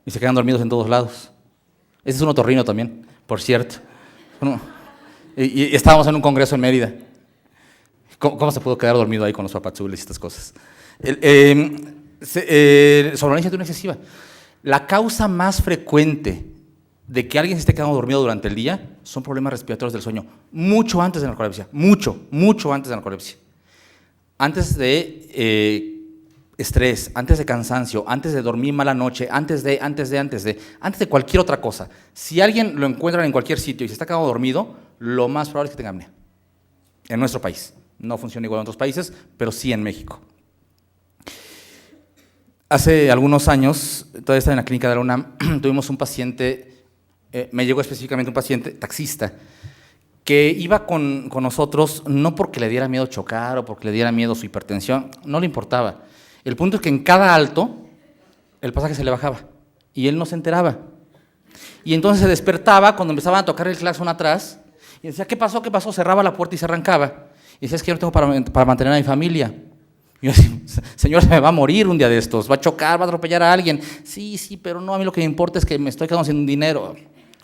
y se quedan dormidos en todos lados. Ese es un otorrino también, por cierto. Bueno, y estábamos en un congreso en Mérida. ¿Cómo se pudo quedar dormido ahí con los papazules y estas cosas? Somnolencia diurna excesiva. La causa más frecuente de que alguien se esté quedando dormido durante el día son problemas respiratorios del sueño, mucho antes de la narcolepsia, mucho antes de la narcolepsia. Antes de estrés, antes de cansancio, antes de dormir mala noche, antes de cualquier otra cosa. Si alguien lo encuentra en cualquier sitio y se está quedando dormido, lo más probable es que tenga apnea. En nuestro país. No funciona igual en otros países, pero sí en México. Hace algunos años, todavía estaba en la clínica de la UNAM, tuvimos un paciente, me llegó específicamente un paciente taxista, que iba con nosotros no porque le diera miedo chocar o porque le diera miedo su hipertensión, no le importaba. El punto es que en cada alto el pasaje se le bajaba y él no se enteraba. Y entonces se despertaba cuando empezaban a tocar el claxon atrás y decía, ¿qué pasó? ¿Qué pasó? Cerraba la puerta y se arrancaba. Y decía, es que yo no tengo para mantener a mi familia. Y yo decía, señor, se me va a morir un día de estos, va a chocar, va a atropellar a alguien. Sí, pero no, a mí lo que me importa es que me estoy quedando sin dinero.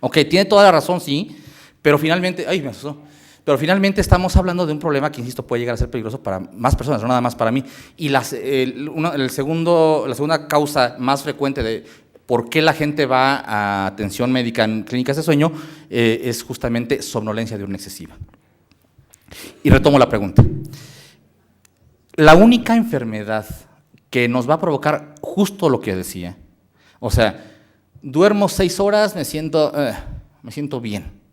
Ok, tiene toda la razón, sí, pero finalmente, me asustó. Pero finalmente estamos hablando de un problema que, insisto, puede llegar a ser peligroso para más personas, no nada más para mí. Y la segunda causa más frecuente de por qué la gente va a atención médica en clínicas de sueño es justamente somnolencia diurna excesiva. Y retomo la pregunta. La única enfermedad que nos va a provocar justo lo que decía, o sea, duermo 6 horas, me siento bien.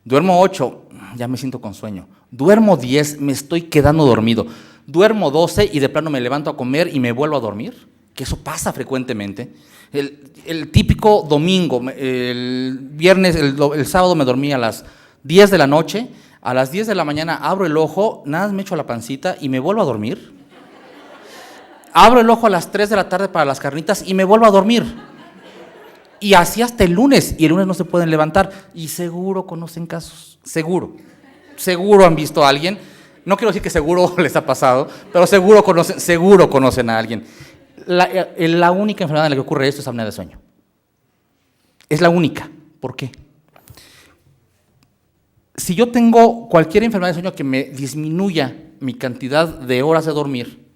Duermo 8, ya me siento con sueño. Duermo 10, me estoy quedando dormido. Duermo 12 y de plano me levanto a comer y me vuelvo a dormir, que eso pasa frecuentemente. El típico domingo, el viernes, el sábado me dormí a las 10 de la noche, a las 10 de la mañana abro el ojo, nada más me echo la pancita y me vuelvo a dormir. Abro el ojo a las 3 de la tarde para las carnitas y me vuelvo a dormir. Y así hasta el lunes, y el lunes no se pueden levantar. Y seguro conocen casos, seguro han visto a alguien. No quiero decir que seguro les ha pasado, pero seguro conocen a alguien. La única enfermedad en la que ocurre esto es apnea de sueño. Es la única. ¿Por qué? Si yo tengo cualquier enfermedad de sueño que me disminuya mi cantidad de horas de dormir,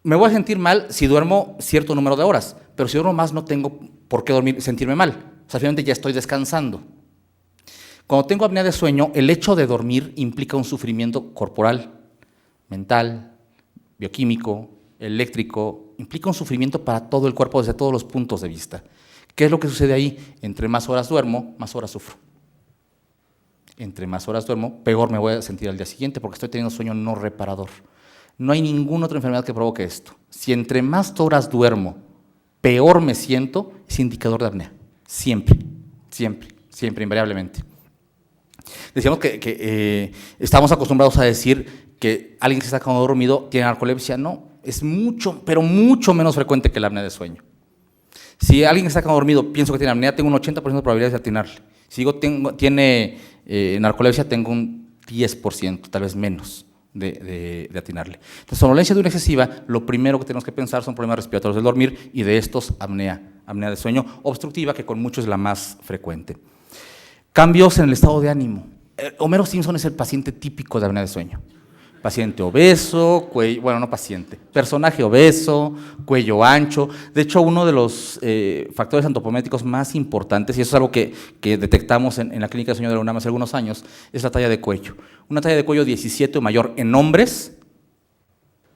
me voy a sentir mal si duermo cierto número de horas, pero si duermo más no tengo por qué sentirme mal. O sea, finalmente ya estoy descansando. Cuando tengo apnea de sueño, el hecho de dormir implica un sufrimiento corporal, mental, bioquímico, eléctrico, implica un sufrimiento para todo el cuerpo desde todos los puntos de vista. ¿Qué es lo que sucede ahí? Entre más horas duermo, más horas sufro. Entre más horas duermo, peor me voy a sentir al día siguiente porque estoy teniendo sueño no reparador. No hay ninguna otra enfermedad que provoque esto. Si entre más horas duermo, peor me siento, es indicador de apnea. Siempre, invariablemente. Decíamos que estamos acostumbrados a decir que alguien que se está quedando dormido tiene narcolepsia. No, es mucho, pero mucho menos frecuente que la apnea de sueño. Si alguien que está quedando dormido pienso que tiene apnea, tengo un 80% de probabilidades de atinarle. Si digo tiene narcolepsia, tengo un 10%, tal vez menos, de atinarle. Entonces, somnolencia diurna excesiva, lo primero que tenemos que pensar son problemas respiratorios del dormir y de estos apnea de sueño obstructiva, que con muchos es la más frecuente. Cambios en el estado de ánimo. Homero Simpson es el paciente típico de apnea de sueño. Paciente obeso, personaje obeso, cuello ancho. De hecho, uno de los factores antropométricos más importantes, y eso es algo que detectamos en la clínica de sueño de la UNAM hace algunos años, es la talla de cuello. Una talla de cuello 17 o mayor en hombres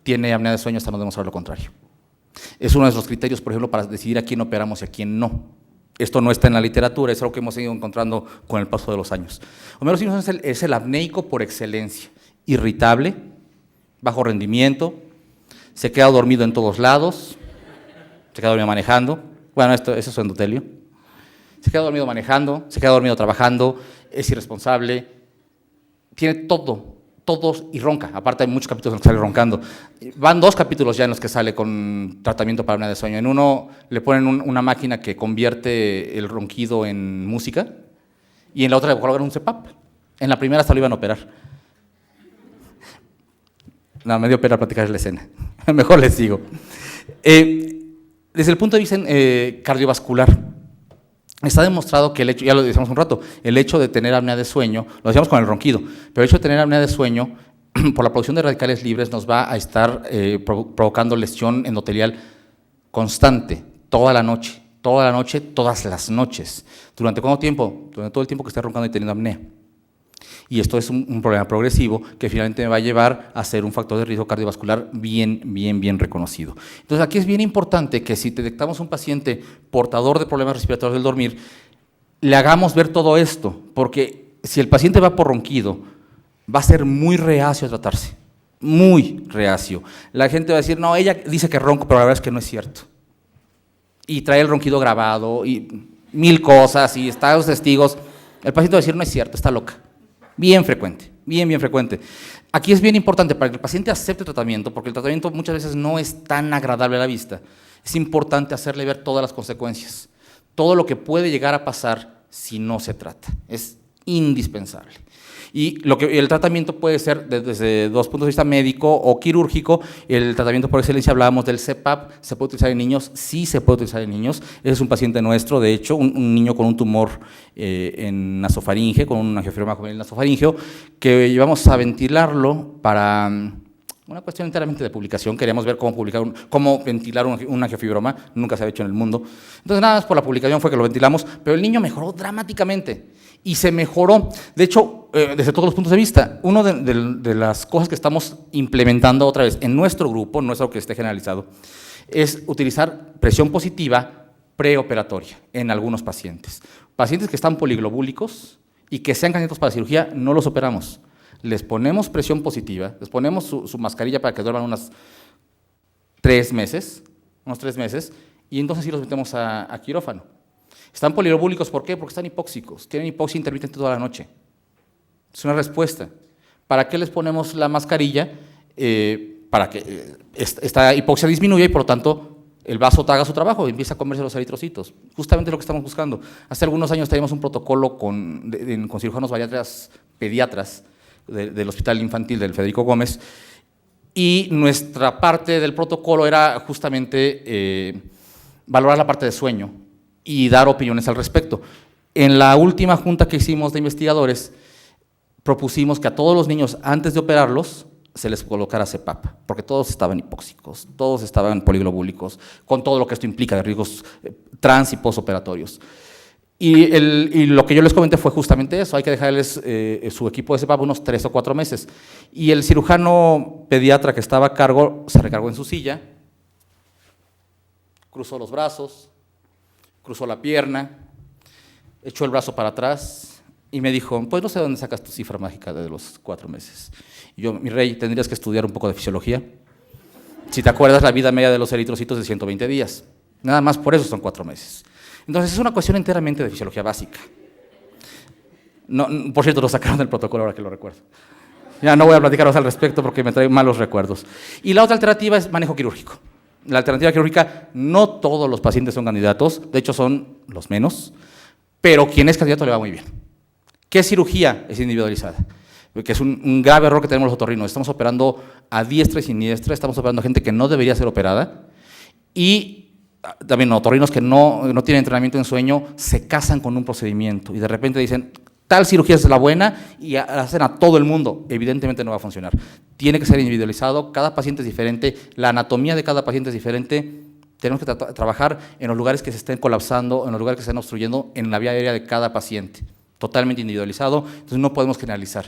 tiene apnea de sueño hasta no demostrar lo contrario. Es uno de los criterios, por ejemplo, para decidir a quién operamos y a quién no. Esto no está en la literatura, es algo que hemos ido encontrando con el paso de los años. Homero Simpson es el apneico por excelencia. Irritable, bajo rendimiento, se queda dormido en todos lados, se queda dormido manejando, eso es endotelio, se queda dormido manejando, se queda dormido trabajando, es irresponsable, tiene todos y ronca, aparte hay muchos capítulos en los que sale roncando. Van 2 capítulos ya en los que sale con tratamiento para apnea de sueño. En uno le ponen una máquina que convierte el ronquido en música y en la otra le colocan un CPAP. En la primera hasta lo iban a operar. No, me dio pena platicar la escena. Mejor les digo. Desde el punto de vista cardiovascular, está demostrado que el hecho, ya lo decíamos un rato, el hecho de tener apnea de sueño, lo decíamos con el ronquido, pero el hecho de tener apnea de sueño, por la producción de radicales libres, nos va a estar provocando lesión endotelial constante, toda la noche, todas las noches. ¿Durante cuánto tiempo? Durante todo el tiempo que esté roncando y teniendo apnea. Y esto es un problema progresivo que finalmente me va a llevar a ser un factor de riesgo cardiovascular bien reconocido. Entonces, aquí es bien importante que si detectamos un paciente portador de problemas respiratorios del dormir, le hagamos ver todo esto, porque si el paciente va por ronquido, va a ser muy reacio a tratarse, muy reacio. La gente va a decir, no, ella dice que ronco, pero la verdad es que no es cierto. Y trae el ronquido grabado, y 1000 cosas, y están los testigos. El paciente va a decir, no es cierto, está loca. Bien frecuente, bien frecuente. Aquí es bien importante para que el paciente acepte el tratamiento, porque el tratamiento muchas veces no es tan agradable a la vista. Es importante hacerle ver todas las consecuencias, todo lo que puede llegar a pasar si no se trata. Es indispensable. Y el tratamiento puede ser desde dos puntos de vista médico o quirúrgico. El tratamiento por excelencia, hablábamos del CPAP, ¿se puede utilizar en niños? Sí, se puede utilizar en niños. Ese es un paciente nuestro, de hecho, un niño con un tumor en nasofaringe, con un angiofibroma juvenil nasofaringeo, que llevamos a ventilarlo para una cuestión enteramente de publicación. Queríamos ver cómo ventilar un angiofibroma, nunca se había hecho en el mundo. Entonces, nada más por la publicación fue que lo ventilamos, pero el niño mejoró dramáticamente. Y se mejoró, de hecho, desde todos los puntos de vista. Una de las cosas que estamos implementando otra vez en nuestro grupo, no es algo que esté generalizado, es utilizar presión positiva preoperatoria en algunos pacientes. Pacientes que están poliglobúlicos y que sean candidatos para cirugía, no los operamos. Les ponemos presión positiva, les ponemos su mascarilla para que duerman unos 3 meses, y entonces sí los metemos a quirófano. Están poliglobúlicos, ¿por qué? Porque están hipóxicos, tienen hipoxia intermitente toda la noche. Es una respuesta. ¿Para qué les ponemos la mascarilla? Para que esta hipoxia disminuya y por lo tanto el vaso haga su trabajo y empieza a comerse los eritrocitos. Justamente lo que estamos buscando. Hace algunos años teníamos un protocolo con cirujanos bariatras pediatras del Hospital Infantil del Federico Gómez, y nuestra parte del protocolo era justamente valorar la parte de sueño y dar opiniones al respecto. En la última junta que hicimos de investigadores, propusimos que a todos los niños, antes de operarlos, se les colocara CPAP, porque todos estaban hipóxicos, todos estaban poliglobúlicos, con todo lo que esto implica de riesgos trans y postoperatorios. Y lo que yo les comenté fue justamente eso, hay que dejarles su equipo de CPAP unos 3 o 4 meses. Y el cirujano pediatra que estaba a cargo se recargó en su silla, cruzó los brazos, cruzó la pierna, echó el brazo para atrás y me dijo, pues no sé dónde sacas tu cifra mágica de los 4 meses. Y yo, mi rey, tendrías que estudiar un poco de fisiología. Si te acuerdas, la vida media de los eritrocitos es de 120 días. Nada más por eso son 4 meses. Entonces es una cuestión enteramente de fisiología básica. No, por cierto, lo sacaron del protocolo ahora que lo recuerdo. Ya no voy a platicaros al respecto porque me trae malos recuerdos. Y la otra alternativa es manejo quirúrgico. La alternativa quirúrgica, no todos los pacientes son candidatos, de hecho son los menos, pero quien es candidato le va muy bien. ¿Qué cirugía es individualizada? Que es un grave error que tenemos los otorrinos. Estamos operando a diestra y siniestra, estamos operando a gente que no debería ser operada, y también otorrinos que no tienen entrenamiento en sueño se casan con un procedimiento y de repente dicen, tal cirugía es la buena, y hacen a todo el mundo. Evidentemente no va a funcionar. Tiene que ser individualizado, cada paciente es diferente, la anatomía de cada paciente es diferente. Tenemos que trabajar en los lugares que se estén colapsando, en los lugares que se estén obstruyendo, en la vía aérea de cada paciente. Totalmente individualizado, entonces no podemos generalizar.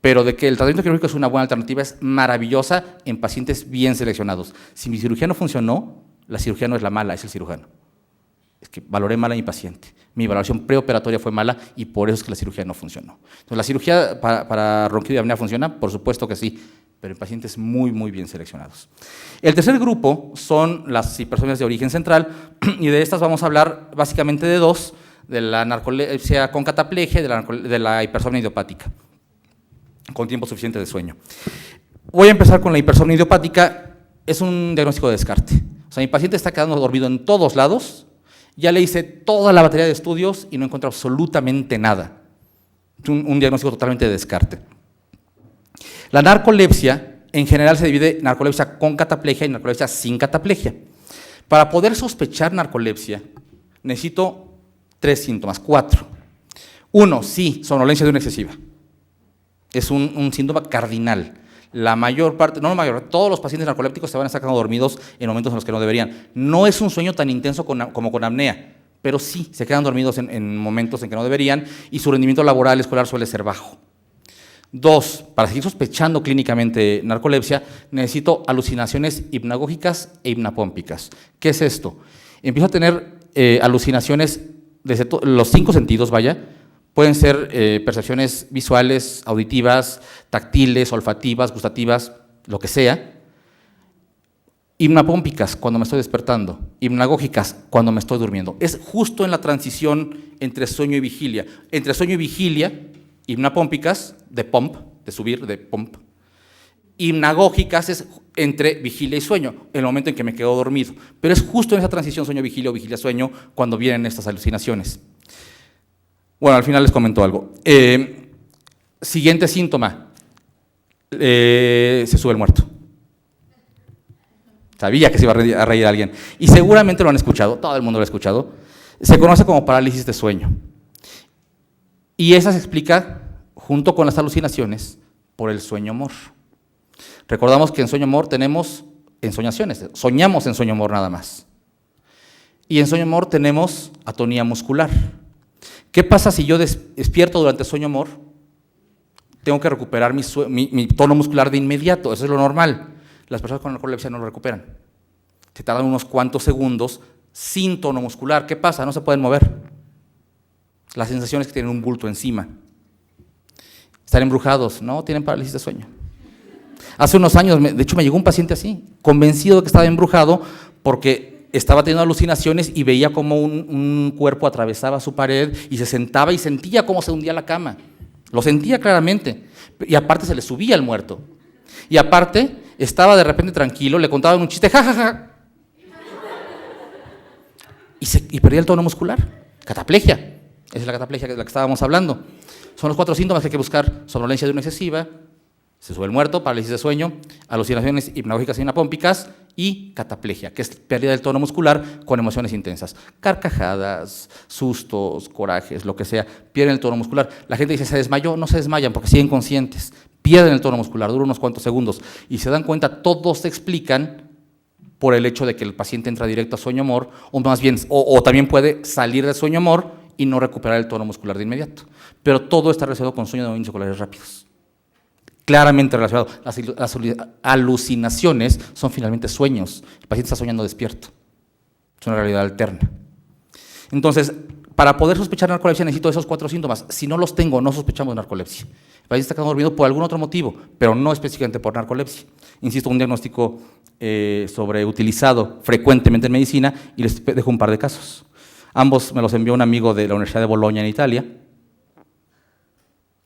Pero de que el tratamiento quirúrgico es una buena alternativa, es maravillosa en pacientes bien seleccionados. Si mi cirugía no funcionó, la cirugía no es la mala, es el cirujano. Es que valoré mal a mi paciente. Mi valoración preoperatoria fue mala y por eso es que la cirugía no funcionó. Entonces, ¿la cirugía para ronquido y apnea funciona? Por supuesto que sí, pero en pacientes muy bien seleccionados. El tercer grupo son las hipersomnias de origen central, y de estas vamos a hablar básicamente de dos, de la narcolepsia con cataplegia y de la hipersomnia idiopática, con tiempo suficiente de sueño. Voy a empezar con la hipersomnia idiopática, es un diagnóstico de descarte. O sea, mi paciente está quedando dormido en todos lados, ya le hice toda la batería de estudios y no encuentro absolutamente nada. Es un diagnóstico totalmente de descarte. La narcolepsia, en general, se divide en narcolepsia con cataplegia y narcolepsia sin cataplegia. Para poder sospechar narcolepsia, necesito 3 síntomas, 4. 1, sí, somnolencia de una excesiva. Es un síntoma cardinal. La mayor parte, no la mayor, todos los pacientes narcolépticos se van a estar quedando dormidos en momentos en los que no deberían. No es un sueño tan intenso como con apnea, pero sí, se quedan dormidos en momentos en que no deberían y su rendimiento laboral escolar suele ser bajo. 2, para seguir sospechando clínicamente narcolepsia, necesito alucinaciones hipnagógicas e hipnapómpicas. ¿Qué es esto? Empiezo a tener alucinaciones desde los 5 sentidos, vaya. Pueden ser percepciones visuales, auditivas, táctiles, olfativas, gustativas, lo que sea. Hipnapómpicas, cuando me estoy despertando. Hipnagógicas, cuando me estoy durmiendo. Es justo en la transición entre sueño y vigilia. Entre sueño y vigilia, hipnapómpicas, de pump, de subir, de pump. Hipnagógicas es entre vigilia y sueño, en el momento en que me quedo dormido. Pero es justo en esa transición sueño-vigilia o vigilia-sueño cuando vienen estas alucinaciones. Bueno, al final les comento algo. Siguiente síntoma, se sube el muerto. Sabía que se iba a reír alguien. Y seguramente lo han escuchado, todo el mundo lo ha escuchado. Se conoce como parálisis de sueño. Y esa se explica, junto con las alucinaciones, por el sueño-mor. Recordamos que en sueño-mor tenemos ensoñaciones, soñamos en sueño-mor nada más. Y en sueño-mor tenemos atonía muscular. ¿Qué pasa si yo despierto durante sueño-mor? Tengo que recuperar mi tono muscular de inmediato, eso es lo normal. Las personas con narcolepsia no lo recuperan. Se tardan unos cuantos segundos sin tono muscular. ¿Qué pasa? No se pueden mover. La sensación es que tienen un bulto encima. Están embrujados, no, tienen parálisis de sueño. Hace unos años, de hecho, me llegó un paciente así, convencido de que estaba embrujado porque estaba teniendo alucinaciones y veía como un cuerpo atravesaba su pared y se sentaba y sentía cómo se hundía la cama. Lo sentía claramente. Y aparte se le subía el muerto. Y aparte estaba de repente tranquilo, le contaban un chiste, jajaja. Y perdía el tono muscular. Cataplegia. Esa es la cataplegia de la que estábamos hablando. Son los 4 síntomas que hay que buscar: somnolencia de una excesiva, se sube el muerto, parálisis de sueño, alucinaciones hipnagógicas y hipnapómpicas y cataplegia, que es pérdida del tono muscular con emociones intensas. Carcajadas, sustos, corajes, lo que sea, pierden el tono muscular. La gente dice, ¿se desmayó? No se desmayan porque siguen conscientes. Pierden el tono muscular, dura unos cuantos segundos. Y se dan cuenta, todos se explican por el hecho de que el paciente entra directo a sueño-mor, o más bien, o también puede salir de sueño-mor y no recuperar el tono muscular de inmediato. Pero todo está relacionado con sueño de movimientos oculares rápidos. Claramente relacionado. Las alucinaciones son finalmente sueños. El paciente está soñando despierto. Es una realidad alterna. Entonces, para poder sospechar narcolepsia necesito esos 4 síntomas. Si no los tengo, no sospechamos de narcolepsia. El paciente está quedando dormido por algún otro motivo, pero no específicamente por narcolepsia. Insisto, un diagnóstico sobreutilizado frecuentemente en medicina, y les dejo un par de casos. Ambos me los envió un amigo de la Universidad de Bolonia en Italia.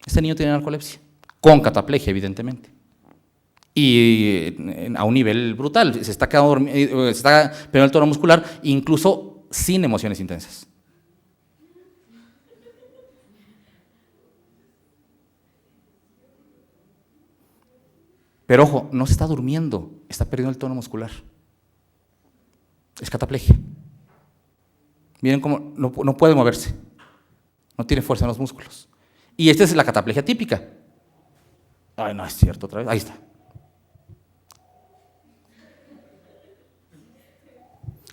Este niño tiene narcolepsia, con cataplegia, evidentemente. Y a un nivel brutal, se está quedando dormido, se está perdiendo el tono muscular, incluso sin emociones intensas. Pero ojo, no se está durmiendo, está perdiendo el tono muscular. Es cataplegia. Miren cómo no puede moverse, no tiene fuerza en los músculos. Y esta es la cataplegia típica. Ay, no es cierto, otra vez, ahí está.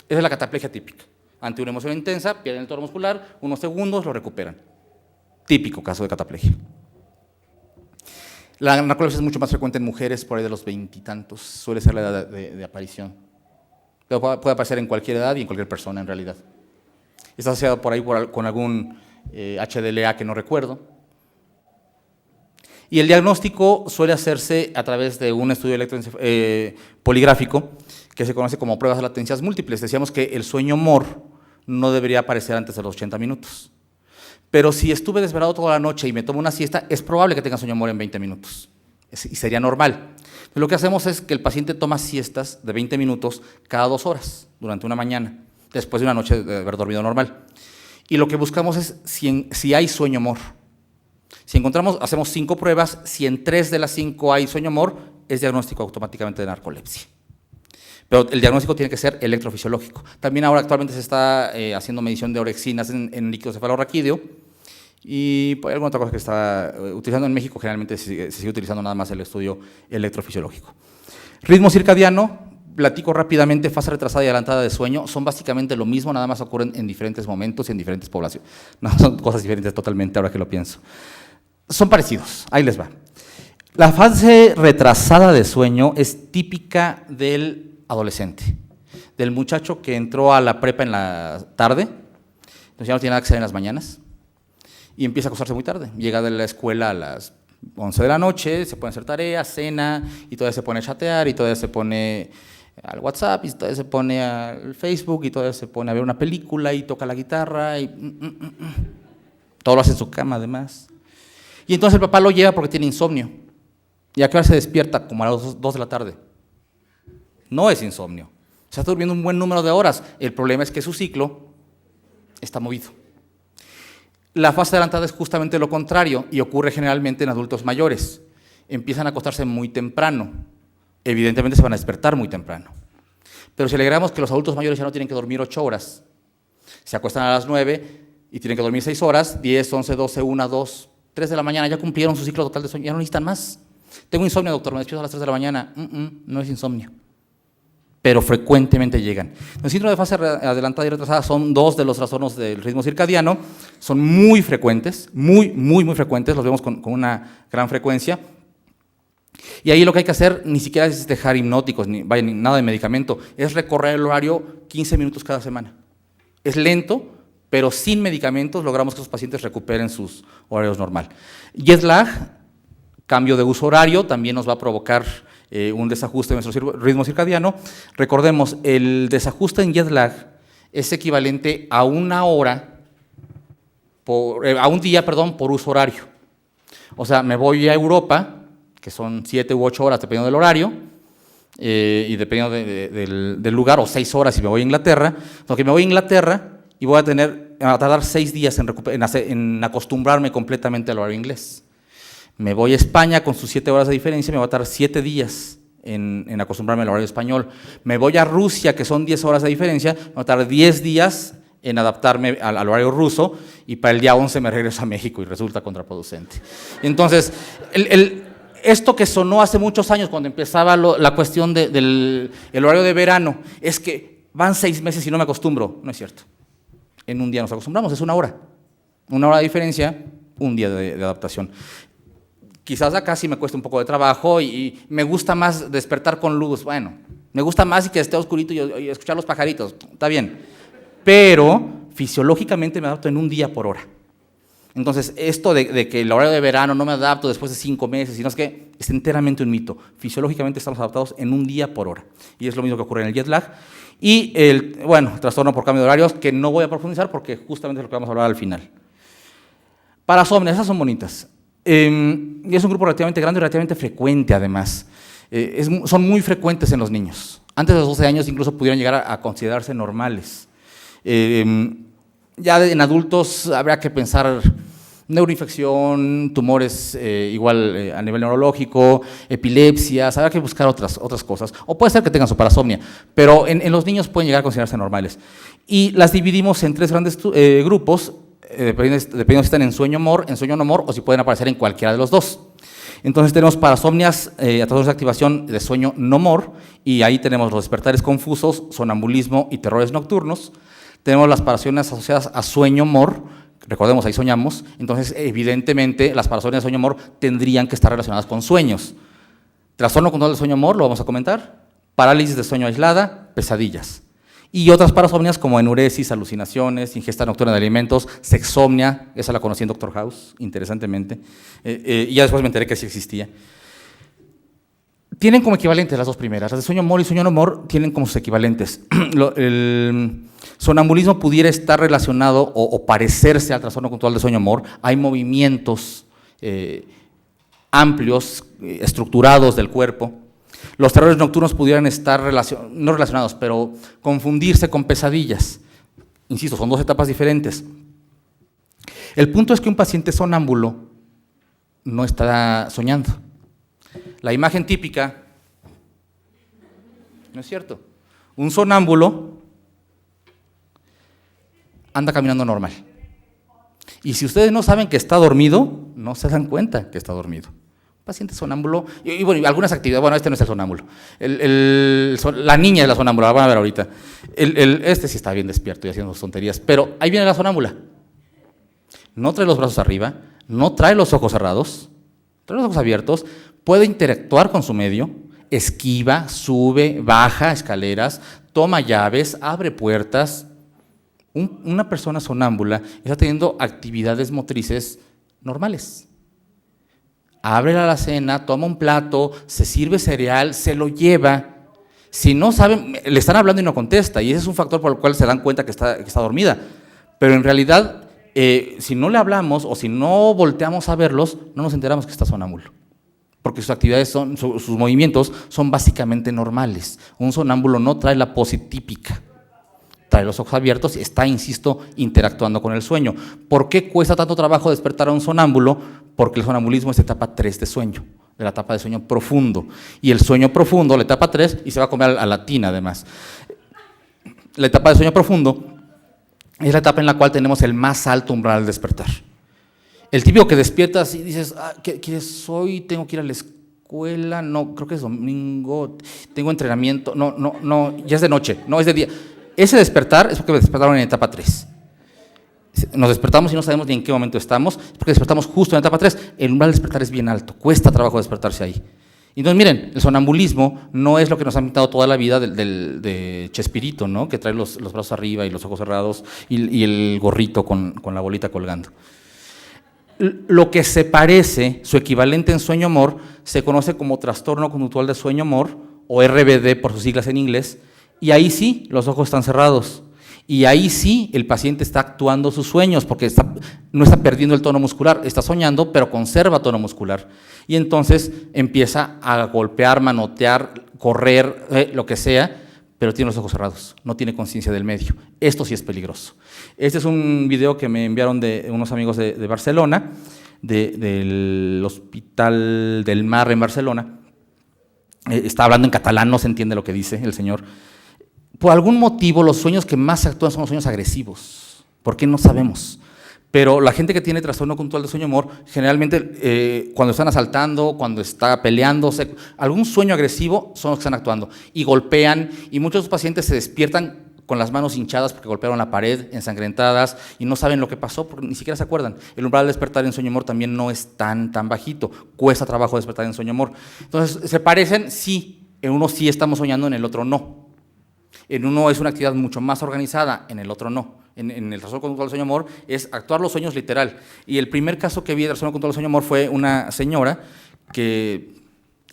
Esa es la cataplegia típica. Ante una emoción intensa, pierden el tono muscular, unos segundos lo recuperan. Típico caso de cataplegia. La narcolepsia es mucho más frecuente en mujeres, por ahí de los 20 y tantos, suele ser la edad de aparición. Pero puede aparecer en cualquier edad y en cualquier persona en realidad. Está asociado por ahí con algún HDLA que no recuerdo. Y el diagnóstico suele hacerse a través de un estudio poligráfico que se conoce como pruebas de latencias múltiples. Decíamos que el sueño-mor no debería aparecer antes de los 80 minutos. Pero si estuve desvelado toda la noche y me tomo una siesta, es probable que tenga sueño-mor en 20 minutos. Y sería normal. Lo que hacemos es que el paciente toma siestas de 20 minutos cada 2 horas durante una mañana, después de una noche de haber dormido normal. Y lo que buscamos es si hay sueño-mor. Si encontramos, hacemos 5 pruebas, si en 3 de las 5 hay sueño-mor, es diagnóstico automáticamente de narcolepsia. Pero el diagnóstico tiene que ser electrofisiológico. También ahora actualmente se está haciendo medición de orexinas en líquido cefalorraquídeo, y por alguna otra cosa que está utilizando en México, generalmente se sigue utilizando nada más el estudio electrofisiológico. Ritmo circadiano, platico rápidamente, fase retrasada y adelantada de sueño, son básicamente lo mismo, nada más ocurren en diferentes momentos y en diferentes poblaciones. No, son cosas diferentes totalmente ahora que lo pienso. Son parecidos, ahí les va. La fase retrasada de sueño es típica del adolescente, del muchacho que entró a la prepa en la tarde, entonces ya no tiene nada que hacer en las mañanas, y empieza a acostarse muy tarde. Llega de la escuela a las 11 de la noche, se pone a hacer tareas, cena, y todavía se pone a chatear, y todavía se pone al WhatsApp, y todavía se pone al Facebook, y todavía se pone a ver una película, y toca la guitarra, y todo lo hace en su cama además. Y entonces el papá lo lleva porque tiene insomnio. ¿Y a qué hora se despierta? Como a las 2 de la tarde. No es insomnio. Se está durmiendo un buen número de horas. El problema es que su ciclo está movido. La fase adelantada es justamente lo contrario y ocurre generalmente en adultos mayores. Empiezan a acostarse muy temprano. Evidentemente se van a despertar muy temprano. Pero si le agregamos que los adultos mayores ya no tienen que dormir 8 horas, se acuestan a las 9 y tienen que dormir 6 horas, 10, 11, 12, 1, 2, 3 de la mañana, ya cumplieron su ciclo total de sueño, ya no necesitan más. Tengo insomnio, doctor, me despierto a las 3 de la mañana. No es insomnio. Pero frecuentemente llegan. El síndrome de fase adelantada y retrasada son 2 de los trastornos del ritmo circadiano, son muy frecuentes, muy frecuentes, los vemos con una gran frecuencia. Y ahí lo que hay que hacer ni siquiera es dejar hipnóticos, ni nada de medicamento, es recorrer el horario 15 minutos cada semana. Es lento, pero sin medicamentos logramos que esos pacientes recuperen sus horarios normal. Jet lag, cambio de uso horario, también nos va a provocar un desajuste en nuestro ritmo circadiano. Recordemos, el desajuste en jet lag es equivalente a una hora, a un día, por uso horario. O sea, me voy a Europa, que son 7 u 8 horas dependiendo del horario, y dependiendo del lugar, o 6 horas si me voy a Inglaterra. Porque me voy a Inglaterra y voy a tardar 6 días en acostumbrarme completamente al horario inglés. Me voy a España con sus 7 horas de diferencia, me va a tardar 7 días en acostumbrarme al horario español. Me voy a Rusia, que son 10 horas de diferencia, me va a tardar 10 días en adaptarme al horario ruso, y para el día 11 me regreso a México y resulta contraproducente. Entonces, esto que sonó hace muchos años cuando empezaba la cuestión del horario de verano, es que van 6 meses y no me acostumbro. No es cierto. En un día nos acostumbramos, es una hora. Una hora de diferencia, un día de adaptación. Quizás acá sí me cuesta un poco de trabajo y me gusta más despertar con luz. Bueno, me gusta más y que esté oscurito y escuchar los pajaritos. Está bien. Pero fisiológicamente me adapto en un día por hora. Entonces, esto de que el horario de verano no me adapto después de 5 meses, sino es que es enteramente un mito. Fisiológicamente estamos adaptados en un día por hora. Y es lo mismo que ocurre en el jet lag. Y el trastorno por cambio de horarios, que no voy a profundizar porque justamente es lo que vamos a hablar al final. Parasomnias, esas son bonitas. Y es un grupo relativamente grande y relativamente frecuente además. Son muy frecuentes en los niños. Antes de los 12 años incluso pudieran llegar a considerarse normales. Ya en adultos habría que pensar neuroinfección, tumores igual a nivel neurológico, epilepsias, habrá que buscar otras cosas. O puede ser que tengan su parasomnia, pero en los niños pueden llegar a considerarse normales. Y las dividimos en 3 grandes grupos, dependiendo si están en sueño no mor, o si pueden aparecer en cualquiera de los 2. Entonces tenemos parasomnias, trastornos de activación de sueño no mor, y ahí tenemos los despertares confusos, sonambulismo y terrores nocturnos. Tenemos las parasomnias asociadas a sueño mor, recordemos, ahí soñamos, entonces evidentemente las parasomnias de sueño mor tendrían que estar relacionadas con sueños. Trastorno control del sueño mor, lo vamos a comentar, parálisis de sueño aislada, pesadillas. Y otras parasomnias como enuresis, alucinaciones, ingesta nocturna de alimentos, sexomnia, esa la conocí en Doctor House, interesantemente, y ya después me enteré que sí existía. Tienen como equivalentes las 2 primeras, las de sueño mor y sueño no mor tienen como sus equivalentes. El sonambulismo pudiera estar relacionado o parecerse al trastorno control de sueño mor. Hay movimientos amplios, estructurados del cuerpo. Los terrores nocturnos pudieran estar no relacionados, pero confundirse con pesadillas. Insisto, son 2 etapas diferentes. El punto es que un paciente sonámbulo no está soñando. La imagen típica, ¿no es cierto? Un sonámbulo anda caminando normal. Y si ustedes no saben que está dormido, no se dan cuenta que está dormido. Un paciente sonámbulo, y bueno, algunas actividades, bueno, este no es el sonámbulo. La niña es la sonámbula, la van a ver ahorita. Este sí está bien despierto y haciendo sus tonterías, pero ahí viene la sonámbula. No trae los brazos arriba, no trae los ojos cerrados, trae los ojos abiertos, puede interactuar con su medio, esquiva, sube, baja escaleras, toma llaves, abre puertas. Una persona sonámbula está teniendo actividades motrices normales. Abre la alacena, toma un plato, se sirve cereal, se lo lleva. Si no saben, le están hablando y no contesta, y ese es un factor por el cual se dan cuenta que está dormida. Pero en realidad, si no le hablamos o si no volteamos a verlos, no nos enteramos que está sonámbulo. Porque sus actividades, sus movimientos son básicamente normales. Un sonámbulo no trae la pose típica. Trae los ojos abiertos y está, insisto, interactuando con el sueño. ¿Por qué cuesta tanto trabajo despertar a un sonámbulo? Porque el sonambulismo es etapa 3 de sueño, de la etapa de sueño profundo. Y el sueño profundo, la etapa 3, y se va a comer a la tina además. La etapa de sueño profundo es la etapa en la cual tenemos el más alto umbral al despertar. El típico que despiertas y dices, ¿qué es hoy? Tengo que ir a la escuela, no, creo que es domingo, tengo entrenamiento, no, ya es de noche, no, es de día. Ese despertar es porque despertaron en etapa 3. Nos despertamos y no sabemos ni en qué momento estamos, es porque despertamos justo en etapa 3. El umbral de despertar es bien alto, cuesta trabajo despertarse ahí. Entonces, miren, el sonambulismo no es lo que nos han pintado toda la vida de Chespirito, ¿no? Que trae los brazos arriba y los ojos cerrados y el gorrito con la bolita colgando. Lo que se parece, su equivalente en sueño-mor, se conoce como trastorno conductual de sueño-mor, o RBD por sus siglas en inglés, y ahí sí, los ojos están cerrados. Y ahí sí, el paciente está actuando sus sueños, porque no está perdiendo el tono muscular, está soñando, pero conserva tono muscular. Y entonces empieza a golpear, manotear, correr, lo que sea, pero tiene los ojos cerrados, no tiene conciencia del medio. Esto sí es peligroso. Este es un video que me enviaron de unos amigos de Barcelona, del Hospital del Mar en Barcelona. Está hablando en catalán, no se entiende lo que dice el señor. Por algún motivo, los sueños que más se actúan son los sueños agresivos. ¿Por qué? No sabemos. Pero la gente que tiene trastorno conductual de sueño-mor, generalmente cuando están asaltando, cuando está peleándose, algún sueño agresivo son los que están actuando. Y golpean, y muchos de los pacientes se despiertan con las manos hinchadas porque golpearon la pared, ensangrentadas, y no saben lo que pasó porque ni siquiera se acuerdan. El umbral de despertar en sueño-mor también no es tan bajito. Cuesta trabajo despertar en sueño-mor. Entonces, ¿se parecen? Sí. En uno sí estamos soñando, en el otro no. En uno es una actividad mucho más organizada, en el otro no. En el trastorno conductual del sueño-mor es actuar los sueños literal. Y el primer caso que vi de trastorno conductual del sueño-mor fue una señora que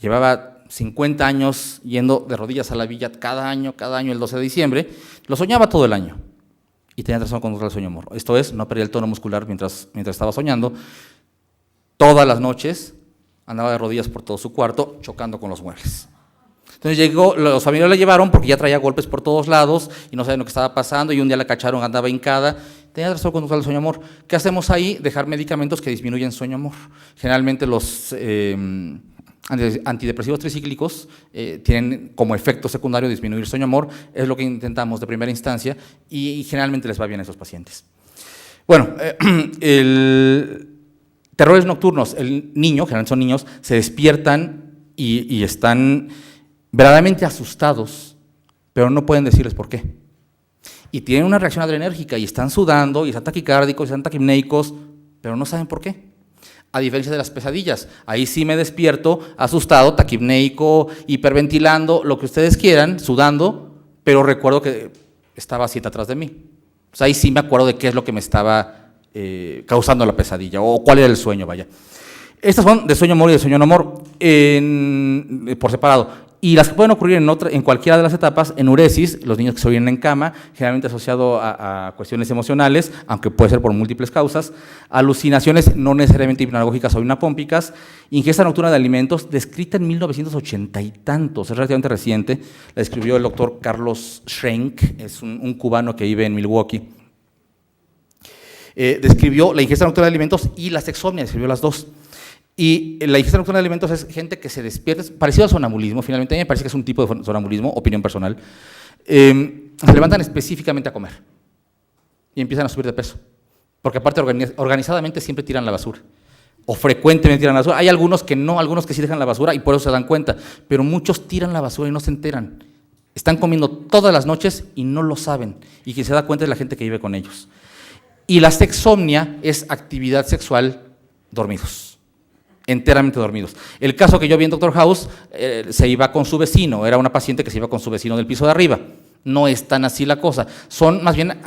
llevaba 50 años yendo de rodillas a la villa cada año el 12 de diciembre, lo soñaba todo el año y tenía trastorno conductual del sueño-mor. Esto es, no perdía el tono muscular mientras estaba soñando. Todas las noches andaba de rodillas por todo su cuarto, chocando con los muebles. Entonces llegó, los familiares la llevaron porque ya traía golpes por todos lados y no sabían lo que estaba pasando, y un día la cacharon, andaba hincada, tenía trastorno conductual del sueño-mor. ¿Qué hacemos ahí? Dejar medicamentos que disminuyen sueño-mor. Generalmente los antidepresivos tricíclicos tienen como efecto secundario disminuir sueño-mor, es lo que intentamos de primera instancia, y generalmente les va bien a esos pacientes. Bueno, terrores nocturnos, el niño, generalmente son niños, se despiertan y están verdaderamente asustados, pero no pueden decirles por qué. Y tienen una reacción adrenérgica y están sudando y están taquicárdicos y están taquipnéicos, pero no saben por qué. A diferencia de las pesadillas, ahí sí me despierto asustado, taquipnéico, hiperventilando, lo que ustedes quieran, sudando, pero recuerdo que estaba Siete atrás de mí. O sea, ahí sí me acuerdo de qué es lo que me estaba causando la pesadilla o cuál era el sueño, vaya. Estas son de sueño-mor y de sueño-no-mor por separado. Y las que pueden ocurrir en cualquiera de las etapas, enuresis, los niños que se oyen en cama, generalmente asociado a cuestiones emocionales, aunque puede ser por múltiples causas, alucinaciones no necesariamente hipnagógicas o hipnapómpicas, ingesta nocturna de alimentos, descrita en 1980 y tantos, es relativamente reciente, la describió el doctor Carlos Schrenk, es un cubano que vive en Milwaukee. Describió la ingesta nocturna de alimentos y la sexomnia, describió las dos. Y la ingesta nocturna de alimentos es gente que se despierta, parecido al sonambulismo, finalmente a mí me parece que es un tipo de sonambulismo, opinión personal. se levantan específicamente a comer y empiezan a subir de peso, porque aparte organizadamente siempre tiran la basura, o frecuentemente tiran la basura. Hay algunos que no, algunos que sí dejan la basura y por eso se dan cuenta, pero muchos tiran la basura y no se enteran. Están comiendo todas las noches y no lo saben, y quien se da cuenta es la gente que vive con ellos. Y la sexomnia es actividad sexual dormidos, enteramente dormidos. El caso que yo vi en Doctor House, se iba con su vecino, era una paciente que se iba con su vecino del piso de arriba. No es tan así la cosa, son más bien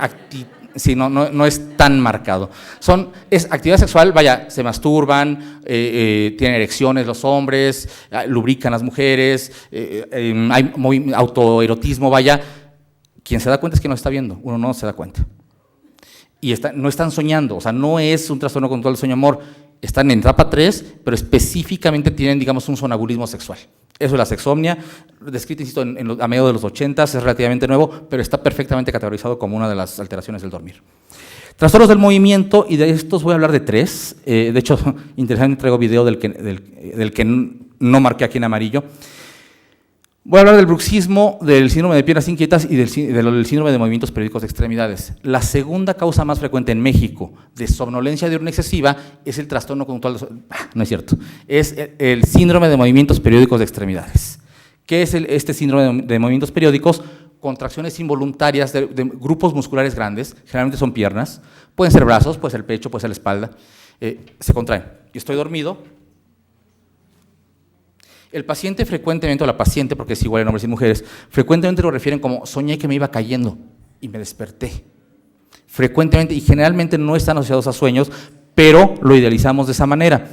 sí, no es tan marcado. Es actividad sexual, vaya, se masturban, tienen erecciones los hombres, lubrican las mujeres, hay autoerotismo, vaya. Quien se da cuenta es que no está viendo, uno no se da cuenta. Y no están soñando, o sea, no es un trastorno control del sueño amor, están en etapa 3, pero específicamente tienen, digamos, un sonambulismo sexual. Eso es la sexomnia, descrita, insisto, a mediados de los 80, es relativamente nuevo, pero está perfectamente categorizado como una de las alteraciones del dormir. Trastornos del movimiento, y de estos voy a hablar de 3, de hecho, interesante, traigo video del que no marqué aquí en amarillo. Voy a hablar del bruxismo, del síndrome de piernas inquietas y del síndrome de movimientos periódicos de extremidades. La segunda causa más frecuente en México de somnolencia diurna excesiva es el trastorno conductual, no es cierto, es el síndrome de movimientos periódicos de extremidades. ¿Qué es este síndrome de movimientos periódicos? Contracciones involuntarias de grupos musculares grandes, generalmente son piernas, pueden ser brazos, puede ser el pecho, puede ser la espalda, se contraen. Yo estoy dormido. El paciente frecuentemente, o la paciente, porque es igual en hombres y mujeres, frecuentemente lo refieren como soñé que me iba cayendo y me desperté. Frecuentemente, y generalmente no están asociados a sueños, pero lo idealizamos de esa manera.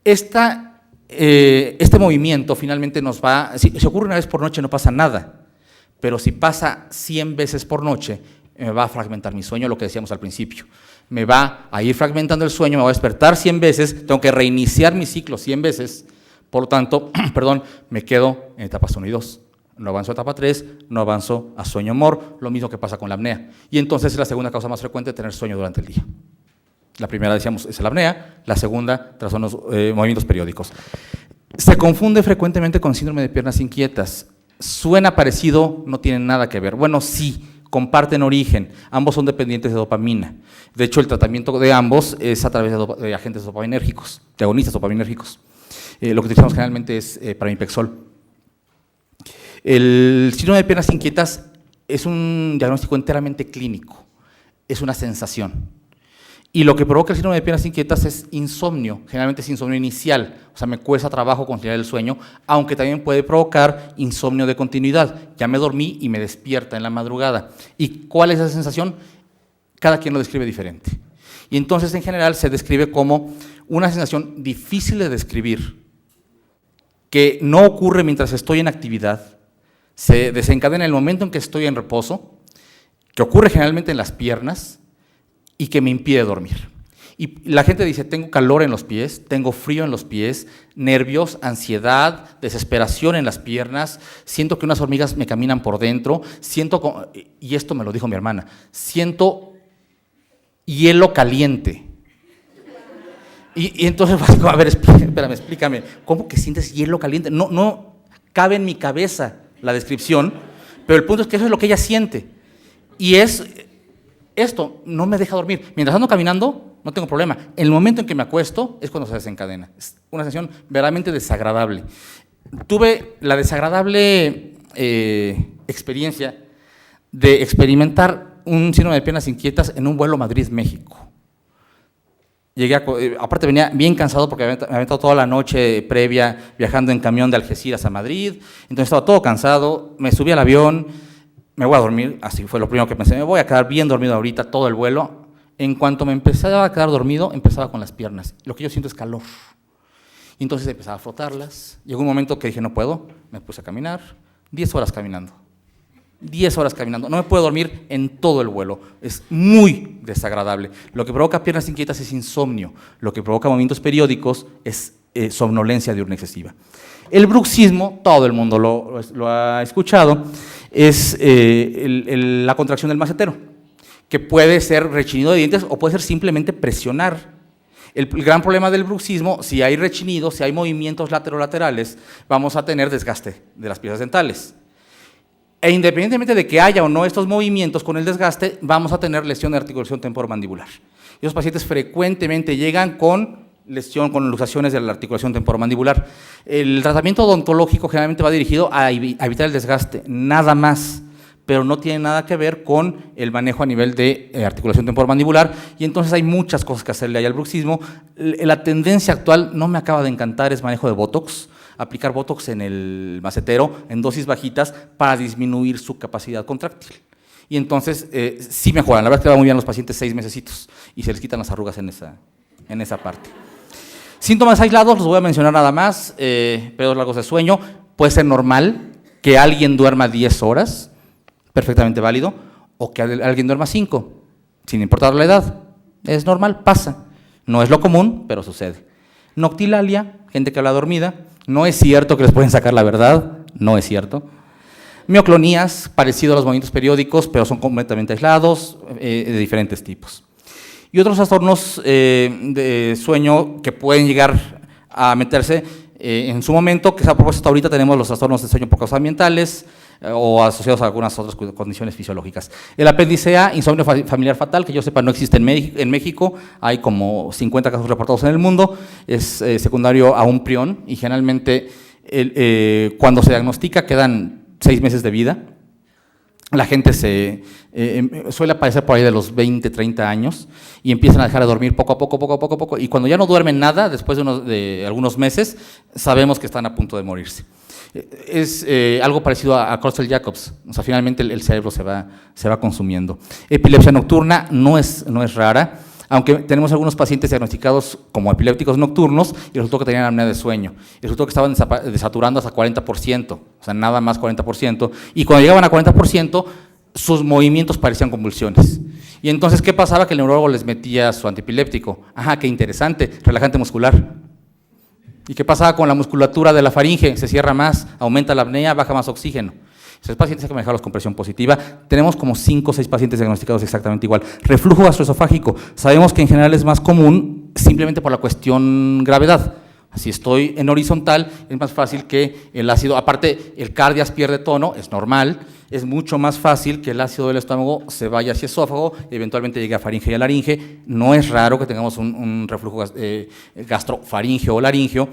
Este movimiento finalmente nos va, si ocurre una vez por noche no pasa nada, pero si pasa 100 veces por noche, me va a fragmentar mi sueño, lo que decíamos al principio. Me va a ir fragmentando el sueño, me va a despertar 100 veces, tengo que reiniciar mi ciclo 100 veces. Por lo tanto, me quedo en etapas 1 y 2. No avanzo a etapa 3, no avanzo a sueño amor, lo mismo que pasa con la apnea. Y entonces es la segunda causa más frecuente de tener sueño durante el día. La primera, decíamos, es la apnea, la segunda, trastornos, movimientos periódicos. Se confunde frecuentemente con síndrome de piernas inquietas. Suena parecido, no tienen nada que ver. Bueno, sí, comparten origen, ambos son dependientes de dopamina. De hecho, el tratamiento de ambos es a través de agentes dopaminérgicos, de agonistas dopaminérgicos. Lo que utilizamos generalmente es pramipexol. El síndrome de piernas inquietas es un diagnóstico enteramente clínico, es una sensación. Y lo que provoca el síndrome de piernas inquietas es insomnio, generalmente es insomnio inicial, o sea, me cuesta trabajo conciliar el sueño, aunque también puede provocar insomnio de continuidad. Ya me dormí y me despierta en la madrugada. ¿Y cuál es esa sensación? Cada quien lo describe diferente. Y entonces, en general, se describe como una sensación difícil de describir, que no ocurre mientras estoy en actividad, se desencadena en el momento en que estoy en reposo, que ocurre generalmente en las piernas y que me impide dormir. Y la gente dice, tengo calor en los pies, tengo frío en los pies, nervios, ansiedad, desesperación en las piernas, siento que unas hormigas me caminan por dentro, y esto me lo dijo mi hermana, siento hielo caliente. Y entonces, a ver, espérame, explícame, ¿cómo que sientes hielo caliente? No cabe en mi cabeza la descripción, pero el punto es que eso es lo que ella siente. Y esto no me deja dormir. Mientras ando caminando, no tengo problema. En el momento en que me acuesto, es cuando se desencadena. Es una sensación verdaderamente desagradable. Tuve la desagradable experiencia de experimentar un síndrome de piernas inquietas en un vuelo Madrid-México. Llegué aparte venía bien cansado porque me había estado toda la noche previa viajando en camión de Algeciras a Madrid, entonces estaba todo cansado, me subí al avión, me voy a dormir, así fue lo primero que pensé, me voy a quedar bien dormido ahorita todo el vuelo. En cuanto me empezaba a quedar dormido, empezaba con las piernas, lo que yo siento es calor. Y entonces empezaba a frotarlas, llegó un momento que dije no puedo, me puse a caminar, 10 horas caminando. 10 horas caminando, no me puedo dormir en todo el vuelo, es muy desagradable. Lo que provoca piernas inquietas es insomnio, lo que provoca movimientos periódicos es somnolencia diurna excesiva. El bruxismo, todo el mundo lo ha escuchado, es la contracción del macetero, que puede ser rechinido de dientes o puede ser simplemente presionar. El gran problema del bruxismo, si hay rechinido, si hay movimientos laterolaterales, vamos a tener desgaste de las piezas dentales. E independientemente de que haya o no estos movimientos con el desgaste, vamos a tener lesión de articulación temporomandibular. Esos pacientes frecuentemente llegan con lesión, con luxaciones de la articulación temporomandibular. El tratamiento odontológico generalmente va dirigido a evitar el desgaste, nada más, pero no tiene nada que ver con el manejo a nivel de articulación temporomandibular, y entonces hay muchas cosas que hacerle ahí al bruxismo. La tendencia actual no me acaba de encantar, es manejo de Botox, aplicar Botox en el macetero en dosis bajitas para disminuir su capacidad contráctil. Y entonces sí mejoran, la verdad es que va muy bien a los pacientes 6 mesecitos y se les quitan las arrugas en esa parte. Síntomas aislados, los voy a mencionar nada más, periodos largos de sueño, puede ser normal que alguien duerma 10 horas, perfectamente válido, o que alguien duerma 5, sin importar la edad, es normal, pasa, no es lo común, pero sucede. Noctilalia, gente que habla dormida, no es cierto que les pueden sacar la verdad, no es cierto. Mioclonías, parecido a los movimientos periódicos, pero son completamente aislados, de diferentes tipos. Y otros trastornos de sueño que pueden llegar a meterse en su momento, que a propósito ahorita tenemos los trastornos de sueño por causas ambientales o asociados a algunas otras condiciones fisiológicas. El apéndice A, insomnio familiar fatal, que yo sepa no existe en México, hay como 50 casos reportados en el mundo, es secundario a un prión y generalmente cuando se diagnostica quedan 6 meses de vida. La gente suele aparecer por ahí de los 20, 30 años y empiezan a dejar de dormir poco a poco, y cuando ya no duermen nada, después de algunos meses, sabemos que están a punto de morirse. Es algo parecido a Creutzfeldt-Jacobs, o sea, finalmente el cerebro se va consumiendo. Epilepsia nocturna no es rara, aunque tenemos algunos pacientes diagnosticados como epilépticos nocturnos y resultó que tenían apnea de sueño, y resultó que estaban desaturando hasta 40%, o sea, nada más 40%, y cuando llegaban a 40%, sus movimientos parecían convulsiones. Y entonces, ¿qué pasaba? Que el neurólogo les metía su antipiléptico. Ajá, qué interesante, relajante muscular. ¿Y qué pasaba con la musculatura de la faringe? Se cierra más, aumenta la apnea, baja más oxígeno. Esos pacientes hay que manejarlos con presión positiva. Tenemos como 5 o 6 pacientes diagnosticados exactamente igual. Reflujo gastroesofágico, sabemos que en general es más común simplemente por la cuestión gravedad. Si estoy en horizontal, es más fácil que el ácido, aparte el cardias pierde tono, es normal, es mucho más fácil que el ácido del estómago se vaya hacia esófago y eventualmente llegue a faringe y a laringe. No es raro que tengamos un reflujo gastrofaringeo o laringeo,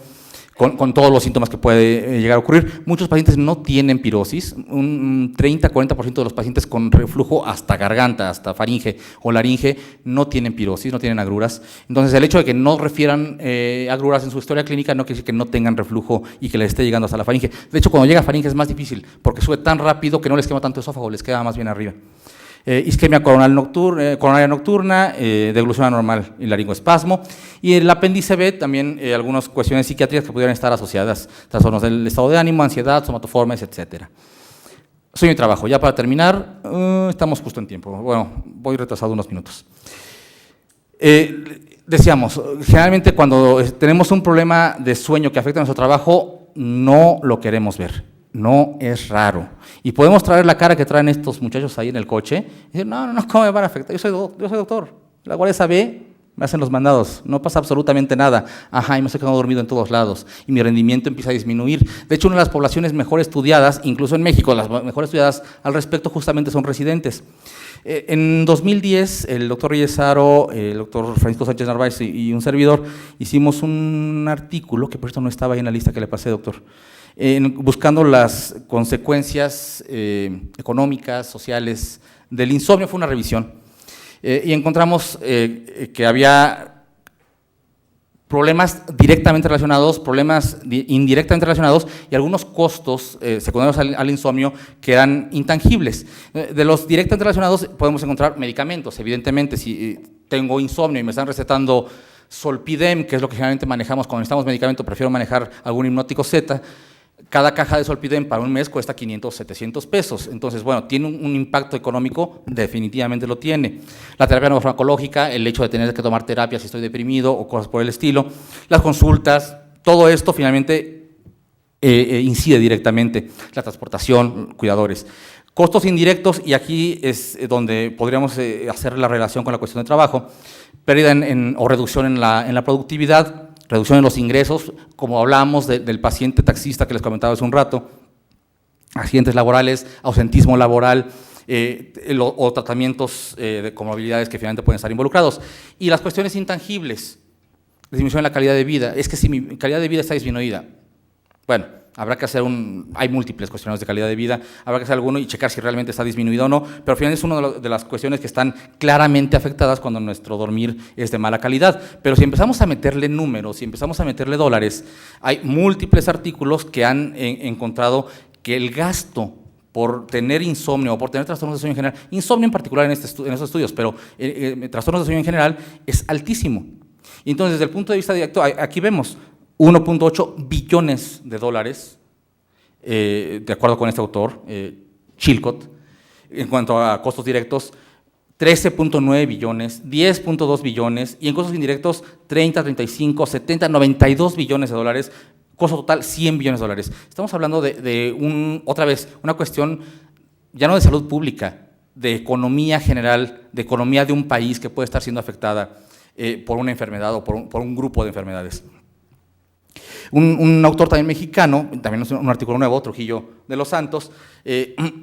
con todos los síntomas que puede llegar a ocurrir. Muchos pacientes no tienen pirosis, un 30-40% de los pacientes con reflujo hasta garganta, hasta faringe o laringe, no tienen pirosis, no tienen agruras. Entonces, el hecho de que no refieran agruras en su historia clínica no quiere decir que no tengan reflujo y que les esté llegando hasta la faringe. De hecho, cuando llega a faringe es más difícil, porque sube tan rápido que no les quema tanto esófago, les queda más bien arriba. Isquemia coronaria nocturna, deglución anormal y laringoespasmo. Y el apéndice B también algunas cuestiones psiquiátricas que pudieran estar asociadas, trastornos del estado de ánimo, ansiedad, somatoformes, etc. Sueño y trabajo. Ya para terminar, estamos justo en tiempo. Bueno, voy retrasado unos minutos. Decíamos, generalmente cuando tenemos un problema de sueño que afecta a nuestro trabajo, no lo queremos ver. No es raro. Y podemos traer la cara que traen estos muchachos ahí en el coche y decir, no, ¿cómo me van a afectar? Yo soy doctor. La guardia sabe, me hacen los mandados, no pasa absolutamente nada. Ajá, y me estoy quedando dormido en todos lados y mi rendimiento empieza a disminuir. De hecho, una de las poblaciones mejor estudiadas, incluso en México, las mejor estudiadas al respecto justamente son residentes. En 2010, el doctor Reyesaro, el doctor Francisco Sánchez Narváez y un servidor hicimos un artículo, que por esto no estaba ahí en la lista que le pasé, doctor, buscando las consecuencias económicas, sociales del insomnio. Fue una revisión y encontramos que había problemas directamente relacionados, problemas indirectamente relacionados y algunos costos secundarios al insomnio que eran intangibles. De los directamente relacionados podemos encontrar medicamentos. Evidentemente, si tengo insomnio y me están recetando Solpidem, que es lo que generalmente manejamos cuando necesitamos medicamento, prefiero manejar algún hipnótico Z. Cada caja de Solpidem para un mes cuesta 500, 700 pesos. Entonces, bueno, ¿tiene un impacto económico? Definitivamente lo tiene. La terapia no farmacológica, el hecho de tener que tomar terapia si estoy deprimido o cosas por el estilo, las consultas, todo esto finalmente incide directamente. La transportación, cuidadores. Costos indirectos, y aquí es donde podríamos hacer la relación con la cuestión de trabajo, pérdida o reducción en la productividad, reducción en los ingresos, como hablábamos del paciente taxista que les comentaba hace un rato, accidentes laborales, ausentismo laboral, o tratamientos de comorbilidades que finalmente pueden estar involucrados. Y las cuestiones intangibles, disminución de la calidad de vida. Es que si mi calidad de vida está disminuida, bueno, habrá que hacer hay múltiples cuestionarios de calidad de vida, habrá que hacer alguno y checar si realmente está disminuido o no, pero al final es una de las cuestiones que están claramente afectadas cuando nuestro dormir es de mala calidad. Pero si empezamos a meterle números, si empezamos a meterle dólares, hay múltiples artículos que han encontrado que el gasto por tener insomnio o por tener trastornos de sueño en general, insomnio en particular en estos estudios, pero trastornos de sueño en general, es altísimo. Y entonces, desde el punto de vista directo, aquí vemos 1.8 billones de dólares, de acuerdo con este autor, Chilcott, en cuanto a costos directos, 13.9 billones, 10.2 billones, y en costos indirectos, 30, 35, 70, 92 billones de dólares, costo total 100 billones de dólares. Estamos hablando otra vez, una cuestión ya no de salud pública, de economía general, de economía de un país que puede estar siendo afectada por una enfermedad o por un grupo de enfermedades. Un autor también mexicano, también es un artículo nuevo, Trujillo de los Santos,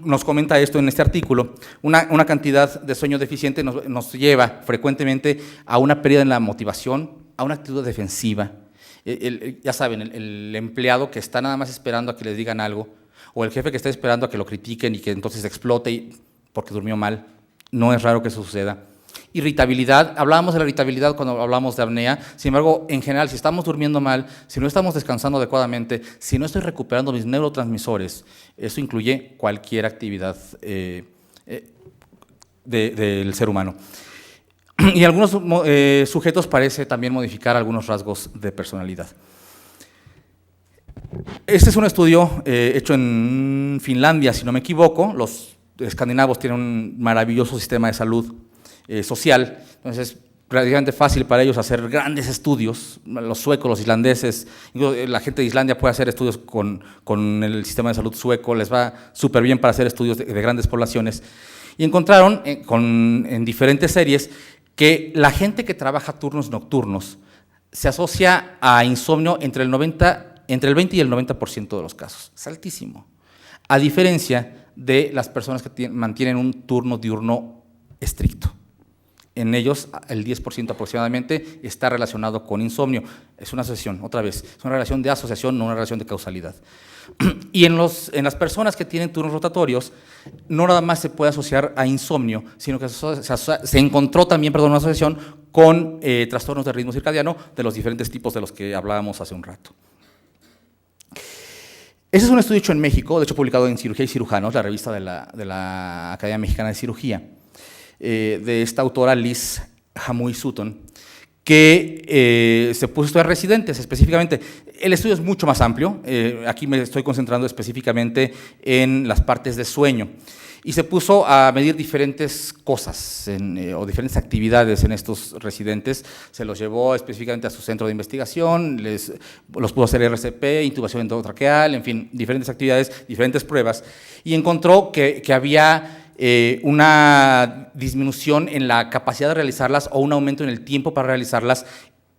nos comenta esto en este artículo. Una cantidad de sueño deficiente nos lleva frecuentemente a una pérdida en la motivación, a una actitud defensiva. Ya saben, el empleado que está nada más esperando a que le digan algo, o el jefe que está esperando a que lo critiquen y que entonces explote porque durmió mal. No es raro que eso suceda. Irritabilidad, hablábamos de la irritabilidad cuando hablábamos de apnea, sin embargo, en general, si estamos durmiendo mal, si no estamos descansando adecuadamente, si no estoy recuperando mis neurotransmisores, eso incluye cualquier actividad del ser humano. Y en algunos sujetos parece también modificar algunos rasgos de personalidad. Este es un estudio hecho en Finlandia, si no me equivoco. Los escandinavos tienen un maravilloso sistema de salud social, entonces es relativamente fácil para ellos hacer grandes estudios. Los suecos, los islandeses, la gente de Islandia puede hacer estudios con el sistema de salud sueco, les va súper bien para hacer estudios de grandes poblaciones. Y encontraron en diferentes series que la gente que trabaja turnos nocturnos se asocia a insomnio entre el 20 y el 90% de los casos. Es altísimo. A diferencia de las personas que mantienen un turno diurno estricto. En ellos, el 10% aproximadamente está relacionado con insomnio. Es una asociación, otra vez, es una relación de asociación, no una relación de causalidad. Y en las personas que tienen turnos rotatorios, no nada más se puede asociar a insomnio, sino que se encontró también, una asociación con trastornos de ritmo circadiano de los diferentes tipos de los que hablábamos hace un rato. Ese es un estudio hecho en México, de hecho publicado en Cirugía y Cirujanos, la revista de la Academia Mexicana de Cirugía, de esta autora Liz Hamuy Sutton, que se puso a estudiar residentes específicamente. El estudio es mucho más amplio, aquí me estoy concentrando específicamente en las partes de sueño, y se puso a medir diferentes cosas o diferentes actividades en estos residentes. Se los llevó específicamente a su centro de investigación, los pudo hacer RCP, intubación endotraqueal, en fin, diferentes actividades, diferentes pruebas, y encontró que había una disminución en la capacidad de realizarlas o un aumento en el tiempo para realizarlas